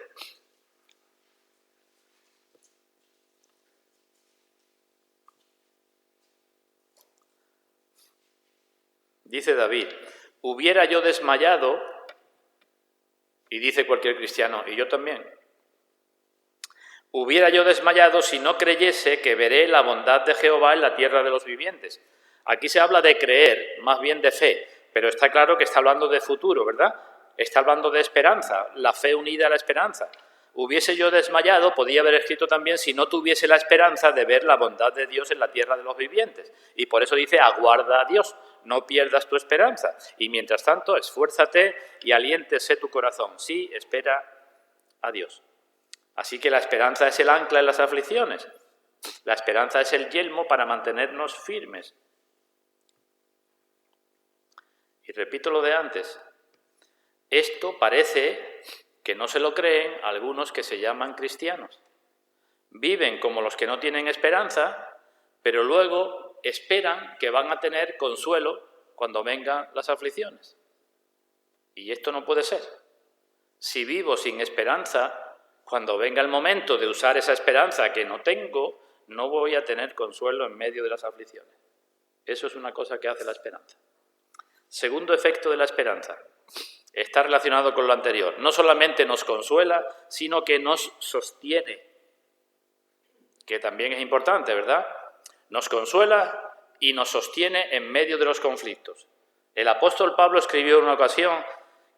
Dice David, hubiera yo desmayado, y dice cualquier cristiano, y yo también, hubiera yo desmayado si no creyese que veré la bondad de Jehová en la tierra de los vivientes. Aquí se habla de creer, más bien de fe, pero está claro que está hablando de futuro, ¿verdad? Está hablando de esperanza, la fe unida a la esperanza. Hubiese yo desmayado, podía haber escrito también, si no tuviese la esperanza de ver la bondad de Dios en la tierra de los vivientes. Y por eso dice, aguarda a Dios, no pierdas tu esperanza. Y mientras tanto, esfuérzate y aliéntese tu corazón. Sí, espera a Dios. Así que la esperanza es el ancla en las aflicciones. La esperanza es el yelmo para mantenernos firmes. Y repito lo de antes, esto parece que no se lo creen algunos que se llaman cristianos. Viven como los que no tienen esperanza, pero luego esperan que van a tener consuelo cuando vengan las aflicciones. Y esto no puede ser. Si vivo sin esperanza, cuando venga el momento de usar esa esperanza que no tengo, no voy a tener consuelo en medio de las aflicciones. Eso es una cosa que hace la esperanza. Segundo efecto de la esperanza, está relacionado con lo anterior. No solamente nos consuela, sino que nos sostiene, que también es importante, ¿verdad? Nos consuela y nos sostiene en medio de los conflictos. El apóstol Pablo escribió en una ocasión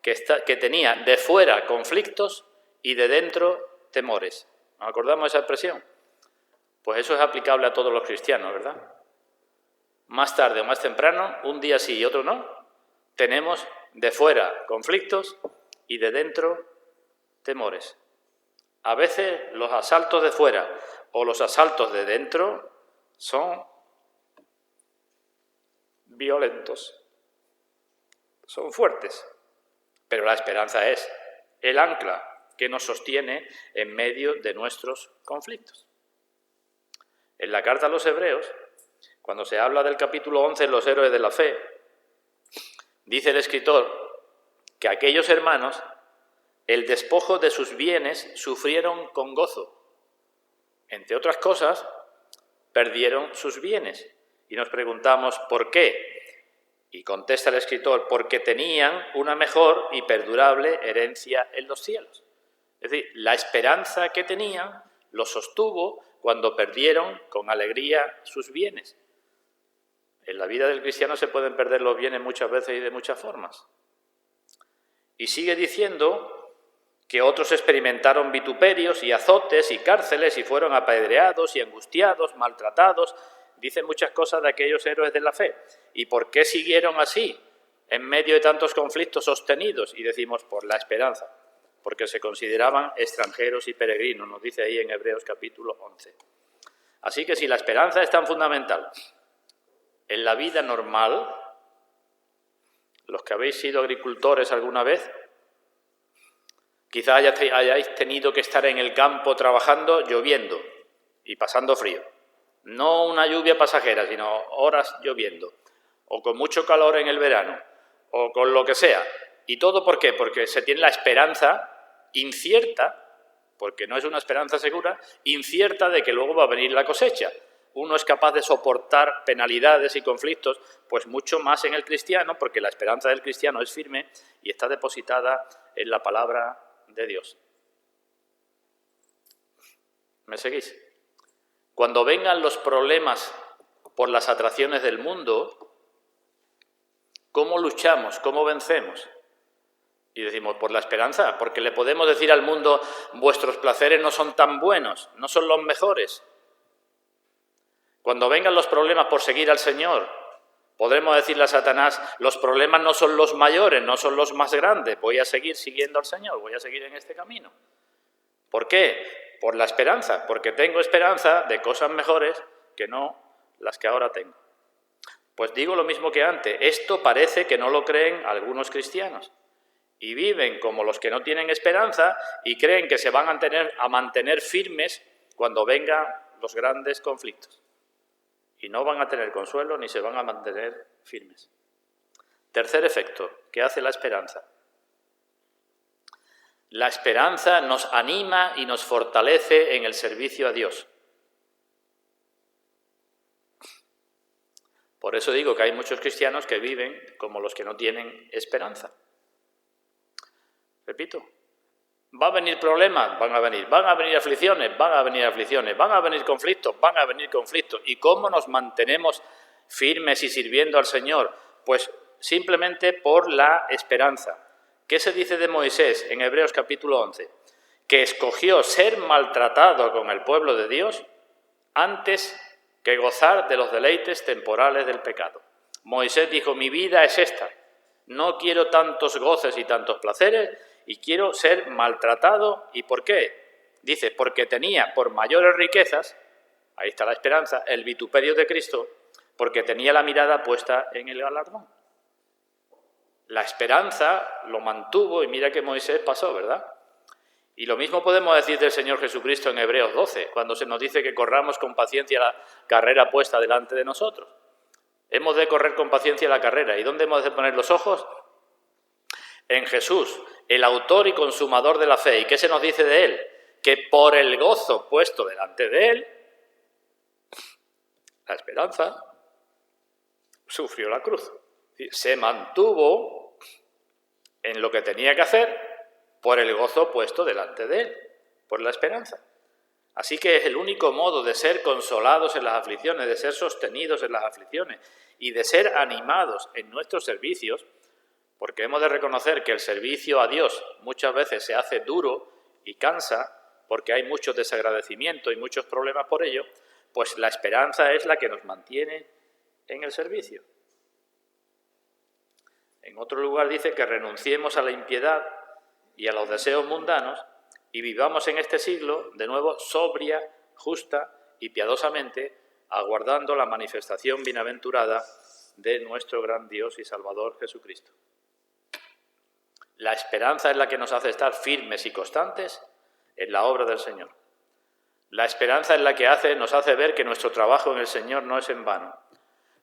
que tenía de fuera conflictos y de dentro temores. ¿Nos acordamos de esa expresión? Pues eso es aplicable a todos los cristianos, ¿verdad? Más tarde o más temprano, un día sí y otro no, tenemos de fuera conflictos y de dentro temores. A veces los asaltos de fuera o los asaltos de dentro son violentos, son fuertes, pero la esperanza es el ancla que nos sostiene en medio de nuestros conflictos. En la carta a los Hebreos, cuando se habla del capítulo 11 en los héroes de la fe, dice el escritor que aquellos hermanos, el despojo de sus bienes, sufrieron con gozo. Entre otras cosas, perdieron sus bienes. Y nos preguntamos, ¿por qué? Y contesta el escritor, porque tenían una mejor y perdurable herencia en los cielos. Es decir, la esperanza que tenían los sostuvo cuando perdieron con alegría sus bienes. En la vida del cristiano se pueden perder los bienes muchas veces y de muchas formas. Y sigue diciendo que otros experimentaron vituperios y azotes y cárceles y fueron apedreados y angustiados, maltratados. Dice muchas cosas de aquellos héroes de la fe. ¿Y por qué siguieron así en medio de tantos conflictos sostenidos? Y decimos por la esperanza, porque se consideraban extranjeros y peregrinos, nos dice ahí en Hebreos capítulo 11. Así que si la esperanza es tan fundamental en la vida normal, los que habéis sido agricultores alguna vez, quizá hayáis tenido que estar en el campo trabajando, lloviendo y pasando frío. No una lluvia pasajera, sino horas lloviendo, o con mucho calor en el verano, o con lo que sea. ¿Y todo por qué? Porque se tiene la esperanza incierta, porque no es una esperanza segura, incierta de que luego va a venir la cosecha. Uno es capaz de soportar penalidades y conflictos, pues mucho más en el cristiano, porque la esperanza del cristiano es firme y está depositada en la palabra de Dios. ¿Me seguís? Cuando vengan los problemas por las atracciones del mundo, ¿cómo luchamos? ¿Cómo vencemos? Y decimos, por la esperanza, porque le podemos decir al mundo, vuestros placeres no son tan buenos, no son los mejores. Cuando vengan los problemas por seguir al Señor, podremos decirle a Satanás, los problemas no son los mayores, no son los más grandes, voy a seguir siguiendo al Señor, voy a seguir en este camino. ¿Por qué? Por la esperanza, porque tengo esperanza de cosas mejores que no las que ahora tengo. Pues digo lo mismo que antes, esto parece que no lo creen algunos cristianos y viven como los que no tienen esperanza y creen que se van a mantener firmes cuando vengan los grandes conflictos. Y no van a tener consuelo ni se van a mantener firmes. Tercer efecto que hace la esperanza. La esperanza nos anima y nos fortalece en el servicio a Dios. Por eso digo que hay muchos cristianos que viven como los que no tienen esperanza. Repito, ¿va a venir problemas? Van a venir aflicciones, van a venir conflictos, van a venir conflictos. ¿Y cómo nos mantenemos firmes y sirviendo al Señor? Pues simplemente por la esperanza. ¿Qué se dice de Moisés en Hebreos capítulo 11? Que escogió ser maltratado con el pueblo de Dios antes que gozar de los deleites temporales del pecado. Moisés dijo, mi vida es esta, no quiero tantos goces y tantos placeres y quiero ser maltratado. ¿Y por qué? Dice, porque tenía por mayores riquezas, ahí está la esperanza, el vituperio de Cristo, porque tenía la mirada puesta en el galardón. La esperanza lo mantuvo y mira que Moisés pasó, ¿verdad? Y lo mismo podemos decir del Señor Jesucristo en Hebreos 12, cuando se nos dice que corramos con paciencia la carrera puesta delante de nosotros. Hemos de correr con paciencia la carrera. ¿Y dónde hemos de poner los ojos? En Jesús, el autor y consumador de la fe. ¿Y qué se nos dice de Él? Que por el gozo puesto delante de Él, la esperanza, sufrió la cruz. Se mantuvo en lo que tenía que hacer por el gozo puesto delante de Él, por la esperanza. Así que es el único modo de ser consolados en las aflicciones, de ser sostenidos en las aflicciones y de ser animados en nuestros servicios, porque hemos de reconocer que el servicio a Dios muchas veces se hace duro y cansa, porque hay mucho desagradecimiento y muchos problemas por ello, pues la esperanza es la que nos mantiene en el servicio. En otro lugar dice que renunciemos a la impiedad y a los deseos mundanos y vivamos en este siglo, de nuevo, sobria, justa y piadosamente, aguardando la manifestación bienaventurada de nuestro gran Dios y Salvador Jesucristo. La esperanza es la que nos hace estar firmes y constantes en la obra del Señor. La esperanza es la que nos hace ver que nuestro trabajo en el Señor no es en vano.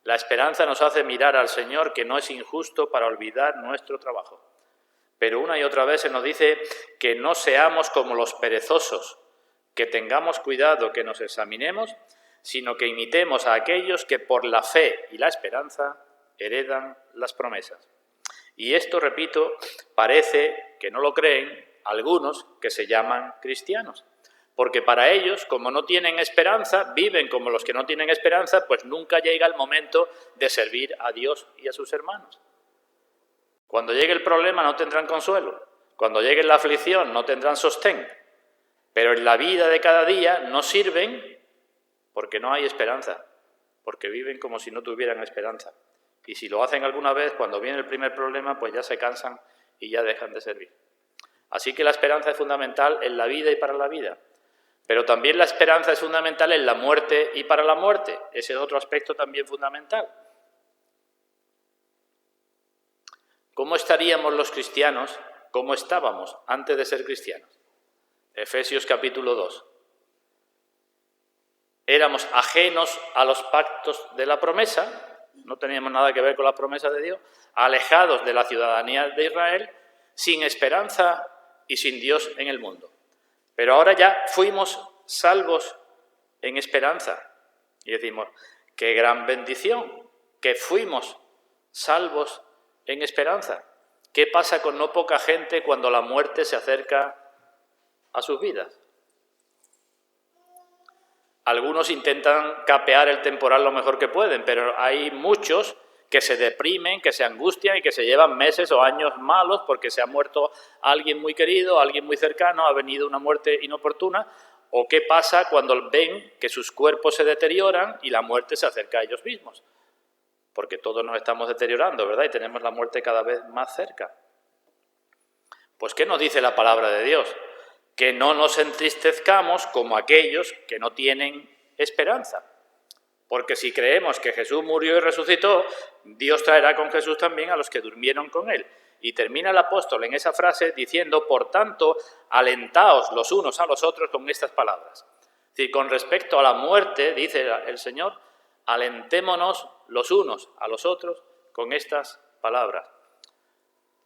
La esperanza nos hace mirar al Señor, que no es injusto para olvidar nuestro trabajo. Pero una y otra vez se nos dice que no seamos como los perezosos, que tengamos cuidado, que nos examinemos, sino que imitemos a aquellos que por la fe y la esperanza heredan las promesas. Y esto, repito, parece que no lo creen algunos que se llaman cristianos. Porque para ellos, como no tienen esperanza, viven como los que no tienen esperanza, pues nunca llega el momento de servir a Dios y a sus hermanos. Cuando llegue el problema no tendrán consuelo. Cuando llegue la aflicción no tendrán sostén. Pero en la vida de cada día no sirven porque no hay esperanza. Porque viven como si no tuvieran esperanza. Y si lo hacen alguna vez, cuando viene el primer problema, pues ya se cansan y ya dejan de servir. Así que la esperanza es fundamental en la vida y para la vida. Pero también la esperanza es fundamental en la muerte y para la muerte. Ese es otro aspecto también fundamental. ¿Cómo estaríamos los cristianos? ¿Cómo estábamos antes de ser cristianos? Efesios capítulo 2. Éramos ajenos a los pactos de la promesa, no teníamos nada que ver con las promesas de Dios, alejados de la ciudadanía de Israel, sin esperanza y sin Dios en el mundo. Pero ahora ya fuimos salvos en esperanza. Y decimos, qué gran bendición, que fuimos salvos en esperanza. ¿Qué pasa con no poca gente cuando la muerte se acerca a sus vidas? Algunos intentan capear el temporal lo mejor que pueden, pero hay muchos que se deprimen, que se angustian y que se llevan meses o años malos porque se ha muerto alguien muy querido, alguien muy cercano, ha venido una muerte inoportuna. ¿O qué pasa cuando ven que sus cuerpos se deterioran y la muerte se acerca a ellos mismos? Porque todos nos estamos deteriorando, ¿verdad? Y tenemos la muerte cada vez más cerca. Pues, ¿qué nos dice la palabra de Dios? Que no nos entristezcamos como aquellos que no tienen esperanza. Porque si creemos que Jesús murió y resucitó, Dios traerá con Jesús también a los que durmieron con él. Y termina el apóstol en esa frase diciendo, por tanto, alentaos los unos a los otros con estas palabras. Es decir, con respecto a la muerte, dice el Señor, alentémonos los unos a los otros con estas palabras.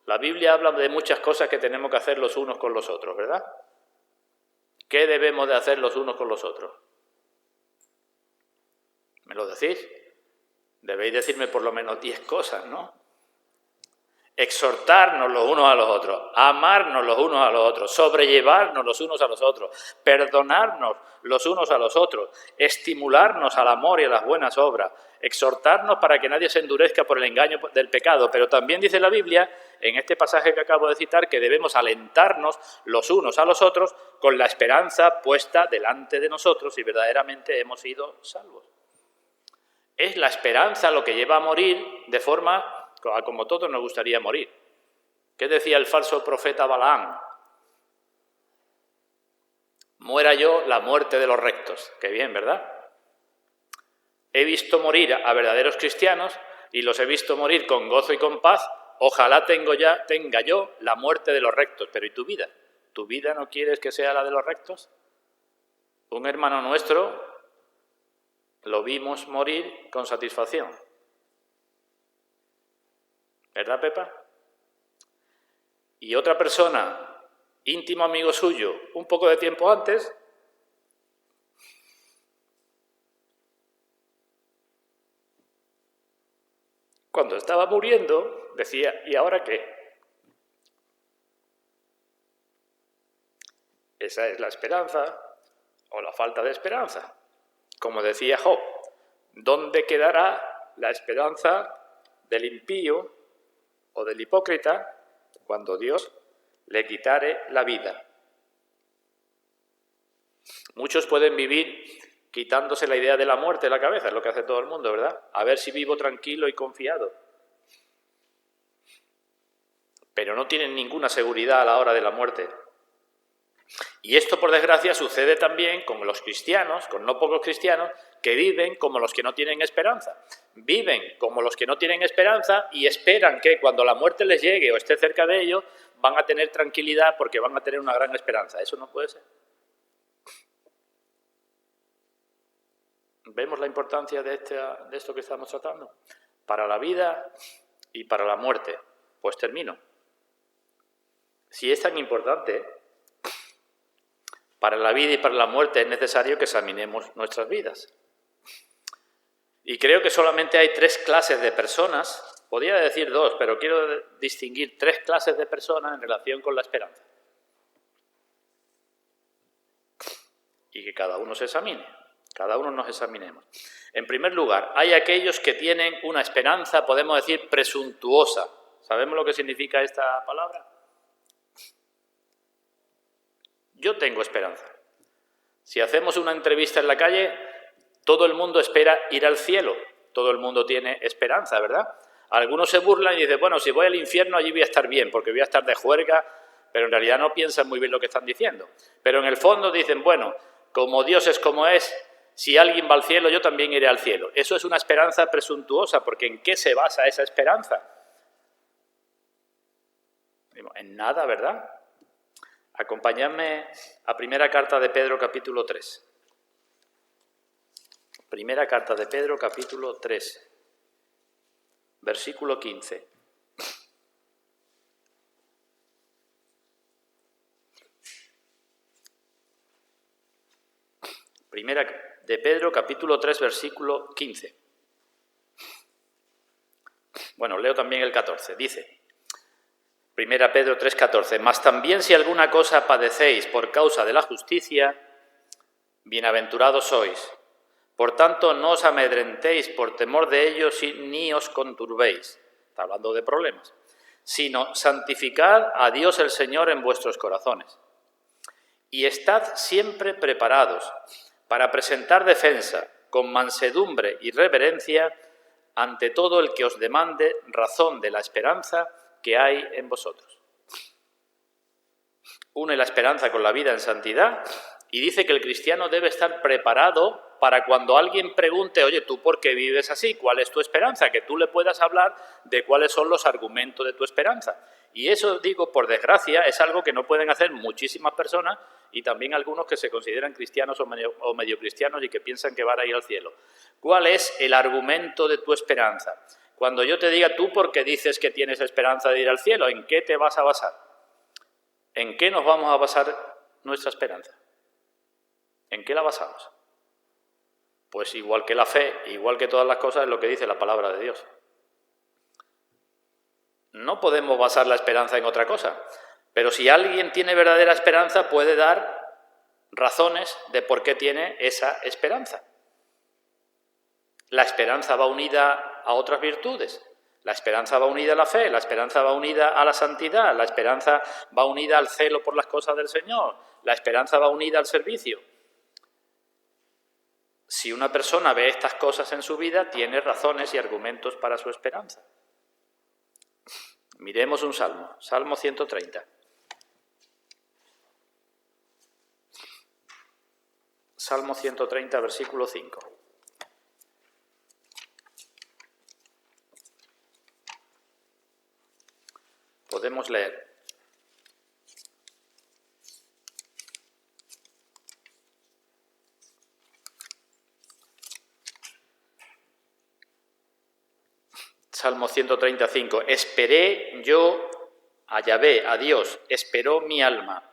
La Biblia habla de muchas cosas que tenemos que hacer los unos con los otros, ¿verdad? ¿Qué debemos de hacer los unos con los otros? ¿Me lo decís? Debéis decirme por lo menos 10 cosas, ¿no? Exhortarnos los unos a los otros, amarnos los unos a los otros, sobrellevarnos los unos a los otros, perdonarnos los unos a los otros, estimularnos al amor y a las buenas obras, exhortarnos para que nadie se endurezca por el engaño del pecado. Pero también dice la Biblia, en este pasaje que acabo de citar, que debemos alentarnos los unos a los otros con la esperanza puesta delante de nosotros si verdaderamente hemos sido salvos. Es la esperanza lo que lleva a morir de forma como todos nos gustaría morir. ¿Qué decía el falso profeta Balaam? Muera yo la muerte de los rectos. Qué bien, ¿verdad? He visto morir a verdaderos cristianos y los he visto morir con gozo y con paz. Ojalá tenga yo la muerte de los rectos. Pero ¿y tu vida? ¿Tu vida no quieres que sea la de los rectos? Un hermano nuestro lo vimos morir con satisfacción. ¿Verdad, Pepa? Y otra persona, íntimo amigo suyo, un poco de tiempo antes, cuando estaba muriendo, decía, ¿y ahora qué? Esa es la esperanza o la falta de esperanza. Como decía Job, ¿dónde quedará la esperanza del impío o del hipócrita cuando Dios le quitare la vida? Muchos pueden vivir quitándose la idea de la muerte de la cabeza, es lo que hace todo el mundo, ¿verdad? A ver si vivo tranquilo y confiado. Pero no tienen ninguna seguridad a la hora de la muerte. Y esto, por desgracia, sucede también con los cristianos, con no pocos cristianos, que viven como los que no tienen esperanza. Viven como los que no tienen esperanza y esperan que cuando la muerte les llegue o esté cerca de ellos, van a tener tranquilidad porque van a tener una gran esperanza. Eso no puede ser. ¿Vemos la importancia de esto que estamos tratando? Para la vida y para la muerte. Pues termino. Si es tan importante, para la vida y para la muerte es necesario que examinemos nuestras vidas. Y creo que solamente hay 3 clases de personas Podría decir dos, pero quiero distinguir tres clases de personas en relación con la esperanza. Y que cada uno se examine, cada uno nos examinemos. En primer lugar, hay aquellos que tienen una esperanza, podemos decir, presuntuosa. ¿Sabemos lo que significa esta palabra? Yo tengo esperanza. Si hacemos una entrevista en la calle, todo el mundo espera ir al cielo. Todo el mundo tiene esperanza, ¿verdad? Algunos se burlan y dicen, bueno, si voy al infierno allí voy a estar bien, porque voy a estar de juerga, pero en realidad no piensan muy bien lo que están diciendo. Pero en el fondo dicen, bueno, como Dios es como es, si alguien va al cielo, yo también iré al cielo. Eso es una esperanza presuntuosa, porque ¿en qué se basa esa esperanza? En nada, ¿verdad? Acompañadme a primera carta de Pedro, capítulo 3. Primera carta de Pedro, capítulo 3, versículo 15. Primera de Pedro, capítulo 3, versículo 15. Bueno, leo también el 14. Dice, Primera Pedro 3, 14. Mas también si alguna cosa padecéis por causa de la justicia, bienaventurados sois. Por tanto, no os amedrentéis por temor de ellos ni os conturbéis. Está hablando de problemas. Sino santificad a Dios el Señor en vuestros corazones. Y estad siempre preparados para presentar defensa con mansedumbre y reverencia ante todo el que os demande razón de la esperanza que hay en vosotros. Une la esperanza con la vida en santidad y dice que el cristiano debe estar preparado para cuando alguien pregunte, oye, ¿tú por qué vives así? ¿Cuál es tu esperanza? Que tú le puedas hablar de cuáles son los argumentos de tu esperanza. Y eso, digo, por desgracia, es algo que no pueden hacer muchísimas personas y también algunos que se consideran cristianos o medio cristianos y que piensan que van a ir al cielo. ¿Cuál es el argumento de tu esperanza? Cuando yo te diga, ¿tú por qué dices que tienes esperanza de ir al cielo? ¿En qué te vas a basar? ¿En qué nos vamos a basar nuestra esperanza? ¿En qué la basamos? Pues igual que la fe, igual que todas las cosas, es lo que dice la palabra de Dios. No podemos basar la esperanza en otra cosa, pero si alguien tiene verdadera esperanza puede dar razones de por qué tiene esa esperanza. La esperanza va unida a otras virtudes. La esperanza va unida a la fe, la esperanza va unida a la santidad, la esperanza va unida al celo por las cosas del Señor, la esperanza va unida al servicio. Si una persona ve estas cosas en su vida, tiene razones y argumentos para su esperanza. Miremos un salmo, Salmo 130. Salmo 130, versículo 5. Podemos leer. Salmo 135. Esperé yo a Yahvé, a Dios, esperó mi alma.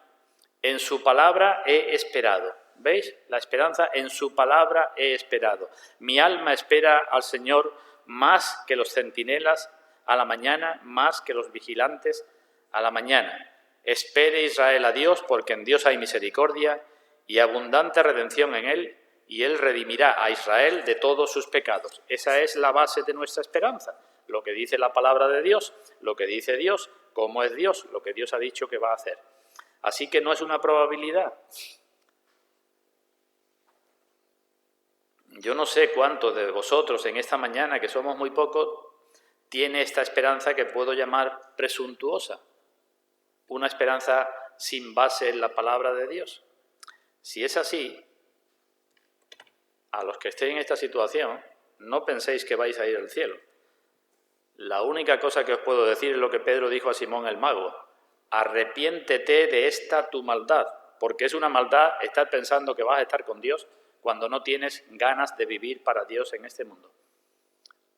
En su palabra he esperado. ¿Veis? La esperanza, en su palabra he esperado. Mi alma espera al Señor más que los centinelas a la mañana, más que los vigilantes a la mañana. Espere Israel a Dios, porque en Dios hay misericordia y abundante redención en Él, y Él redimirá a Israel de todos sus pecados. Esa es la base de nuestra esperanza. Lo que dice la palabra de Dios, lo que dice Dios, cómo es Dios, lo que Dios ha dicho que va a hacer. Así que no es una probabilidad. Yo no sé cuántos de vosotros en esta mañana, que somos muy pocos, tiene esta esperanza que puedo llamar presuntuosa. Una esperanza sin base en la palabra de Dios. Si es así, a los que estén en esta situación, no penséis que vais a ir al cielo. La única cosa que os puedo decir es lo que Pedro dijo a Simón el mago. Arrepiéntete de esta tu maldad, porque es una maldad estar pensando que vas a estar con Dios cuando no tienes ganas de vivir para Dios en este mundo.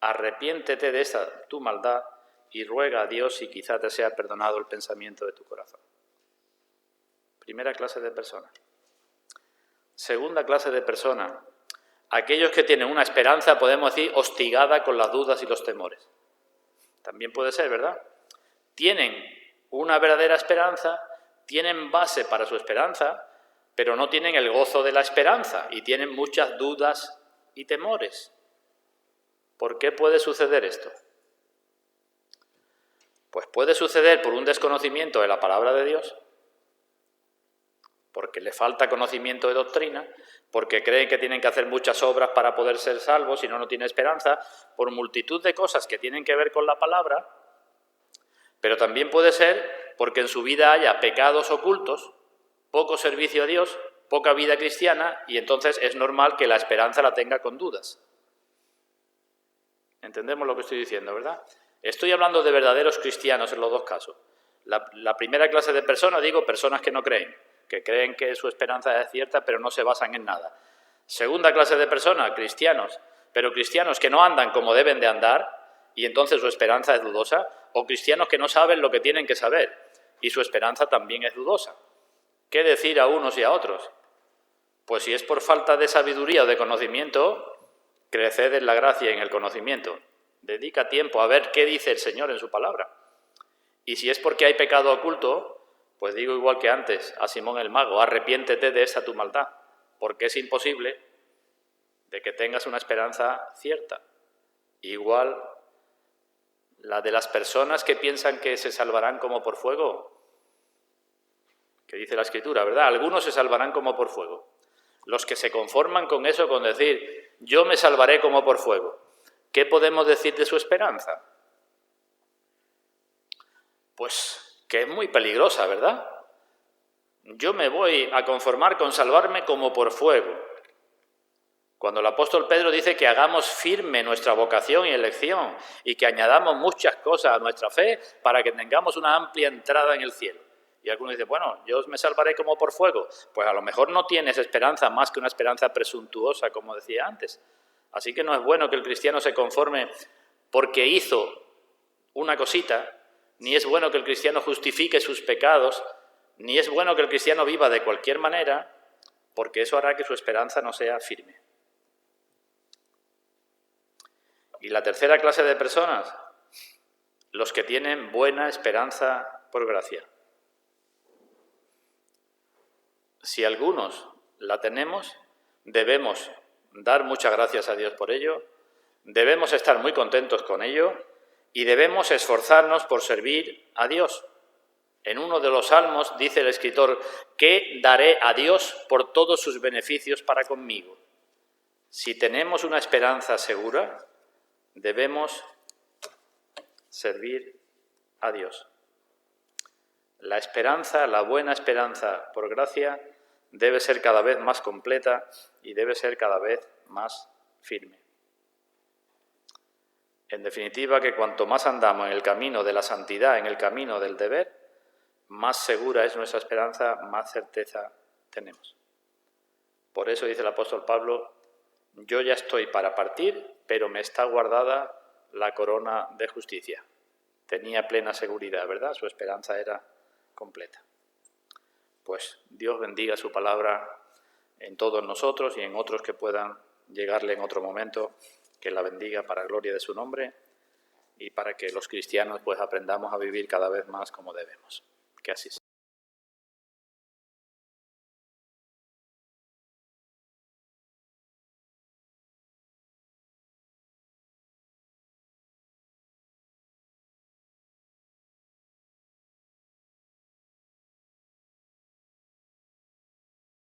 Arrepiéntete de esta tu maldad y ruega a Dios y quizá te sea perdonado el pensamiento de tu corazón. Primera clase de persona. Segunda clase de persona. Aquellos que tienen una esperanza, podemos decir, hostigada con las dudas y los temores. También puede ser, ¿verdad? Tienen una verdadera esperanza, tienen base para su esperanza, pero no tienen el gozo de la esperanza y tienen muchas dudas y temores. ¿Por qué puede suceder esto? Pues puede suceder por un desconocimiento de la palabra de Dios, porque le falta conocimiento de doctrina, porque creen que tienen que hacer muchas obras para poder ser salvos, si no, no tiene esperanza, por multitud de cosas que tienen que ver con la palabra, pero también puede ser porque en su vida haya pecados ocultos, poco servicio a Dios, poca vida cristiana, y entonces es normal que la esperanza la tenga con dudas. Entendemos lo que estoy diciendo, ¿verdad? Estoy hablando de verdaderos cristianos en los dos casos. La primera clase de personas, digo, personas que no creen, que creen que su esperanza es cierta, pero no se basan en nada. Segunda clase de personas, cristianos, pero cristianos que no andan como deben de andar, y entonces su esperanza es dudosa, o cristianos que no saben lo que tienen que saber, y su esperanza también es dudosa. ¿Qué decir a unos y a otros? Pues si es por falta de sabiduría o de conocimiento, creced en la gracia y en el conocimiento. Dedica tiempo a ver qué dice el Señor en su palabra. Y si es porque hay pecado oculto, pues digo igual que antes a Simón el Mago, arrepiéntete de esta tu maldad, porque es imposible de que tengas una esperanza cierta. Igual la de las personas que piensan que se salvarán como por fuego, que dice la Escritura, ¿verdad? Algunos se salvarán como por fuego. Los que se conforman con eso, con decir, yo me salvaré como por fuego, ¿qué podemos decir de su esperanza? Pues que es muy peligrosa, ¿verdad? Yo me voy a conformar con salvarme como por fuego. Cuando el apóstol Pedro dice que hagamos firme nuestra vocación y elección y que añadamos muchas cosas a nuestra fe para que tengamos una amplia entrada en el cielo. Y algunos dicen, bueno, yo me salvaré como por fuego. Pues a lo mejor no tienes esperanza más que una esperanza presuntuosa, como decía antes. Así que no es bueno que el cristiano se conforme porque hizo una cosita, ni es bueno que el cristiano justifique sus pecados, ni es bueno que el cristiano viva de cualquier manera, porque eso hará que su esperanza no sea firme. Y la tercera clase de personas, los que tienen buena esperanza por gracia. Si algunos la tenemos, debemos dar muchas gracias a Dios por ello, debemos estar muy contentos con ello y debemos esforzarnos por servir a Dios. En uno de los salmos dice el escritor, ¿qué daré a Dios por todos sus beneficios para conmigo? Si tenemos una esperanza segura, debemos servir a Dios. La esperanza, la buena esperanza por gracia, debe ser cada vez más completa y debe ser cada vez más firme. En definitiva, que cuanto más andamos en el camino de la santidad, en el camino del deber, más segura es nuestra esperanza, más certeza tenemos. Por eso dice el apóstol Pablo, yo ya estoy para partir, pero me está guardada la corona de justicia. Tenía plena seguridad, ¿verdad? Su esperanza era completa. Pues Dios bendiga su palabra en todos nosotros y en otros que puedan llegarle en otro momento, que la bendiga para gloria de su nombre y para que los cristianos pues aprendamos a vivir cada vez más como debemos. Que así sea.